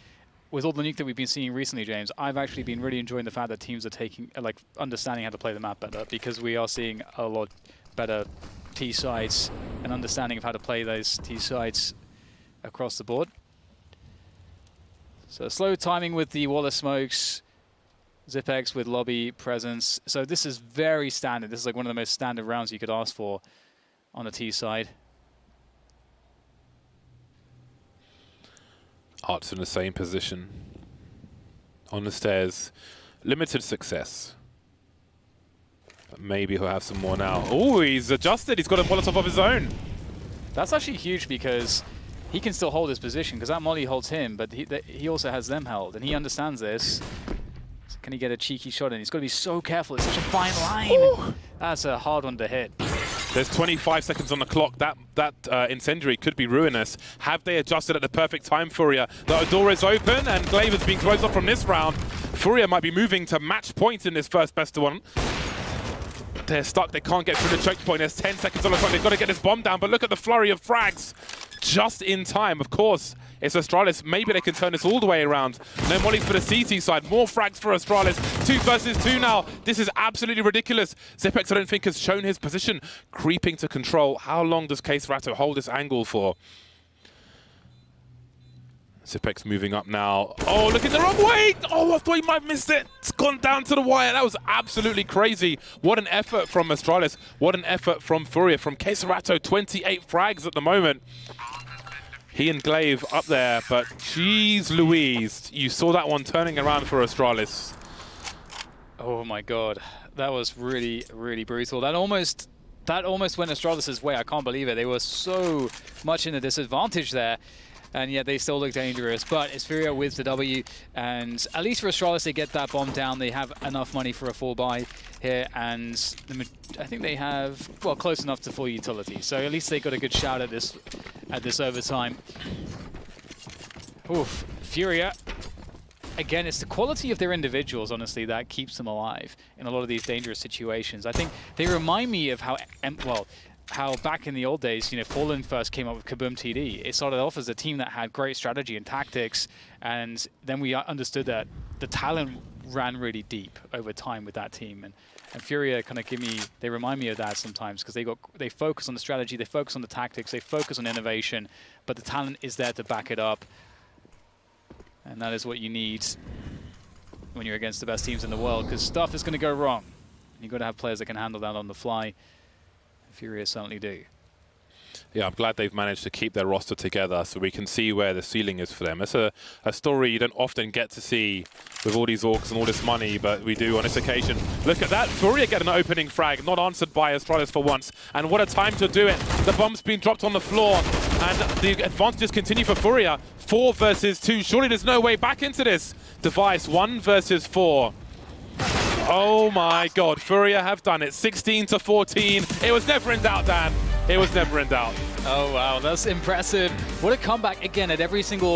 with all the Nuke that we've been seeing recently, James, I've actually been really enjoying the fact that teams are taking, like, understanding how to play the map better, because we are seeing a lot better T sites and understanding of how to play those T sites across the board. So slow timing with the wall of smokes, Zipex with lobby presence. So this is very standard. This is like one of the most standard rounds you could ask for on the T side. Art's in the same position. On the stairs. Limited success. But maybe he'll have some more now. Oh, he's adjusted. He's got a Molotov of his own. That's actually huge because he can still hold his position because that molly holds him, but he also has them held, and he understands this. So can he get a cheeky shot in? He's got to be so careful. It's such a fine line. Ooh. That's a hard one to hit. There's 25 seconds on the clock. That incendiary could be ruinous. Have they adjusted at the perfect time, FURIA? The door is open and Glaive is being closed off from this round. FURIA might be moving to match point in this first best of one. They're stuck. They can't get through the checkpoint. There's 10 seconds on the clock. They've got to get this bomb down. But look at the flurry of frags. Just in time. Of course, it's Astralis. Maybe they can turn this all the way around. No mollies for the CT side. More frags for Astralis. 2 versus 2 now. This is absolutely ridiculous. Zipex, I don't think, has shown his position. Creeping to control. How long does Ratto hold this angle for? Zipex moving up now. Oh, look in the wrong way! Oh, I thought he might have missed it. It's gone down to the wire. That was absolutely crazy. What an effort from Astralis. What an effort from FURIA. From Ratto, 28 frags at the moment. He and Glaive up there, but jeez Louise. You saw that one turning around for Astralis. Oh my god. That was really, really brutal. That almost went Astralis' way. I can't believe it. They were so much in a disadvantage there. And yet they still look dangerous. But it's FURIA with the W, and at least for Astralis, they get that bomb down. They have enough money for a full buy here, and I think they have, well, close enough to full utility. So at least they got a good shot at this overtime. Oof, FURIA. Again, it's the quality of their individuals, honestly, that keeps them alive in a lot of these dangerous situations. I think they remind me of how back in the old days, you know, Fallen first came up with Kaboom TD. It started off as a team that had great strategy and tactics, and then we understood that the talent ran really deep over time with that team. And FURIA kind of they remind me of that sometimes, because they focus on the strategy, they focus on the tactics, they focus on innovation, but the talent is there to back it up. And that is what you need when you're against the best teams in the world, because stuff is going to go wrong. You've got to have players that can handle that on the fly. FURIA certainly do. Yeah, I'm glad they've managed to keep their roster together so we can see where the ceiling is for them. It's a story you don't often get to see with all these orcs and all this money, but we do on this occasion. Look at that, FURIA get an opening frag, not answered by Astralis for once. And what a time to do it. The bomb's been dropped on the floor, and the advantages continue for FURIA. 4 versus 2, surely there's no way back into this. Device, 1 versus 4. Oh my god, FURIA have done it. 16-14. It was never in doubt, Dan. It was never in doubt. Oh wow, that's impressive. What a comeback again at every single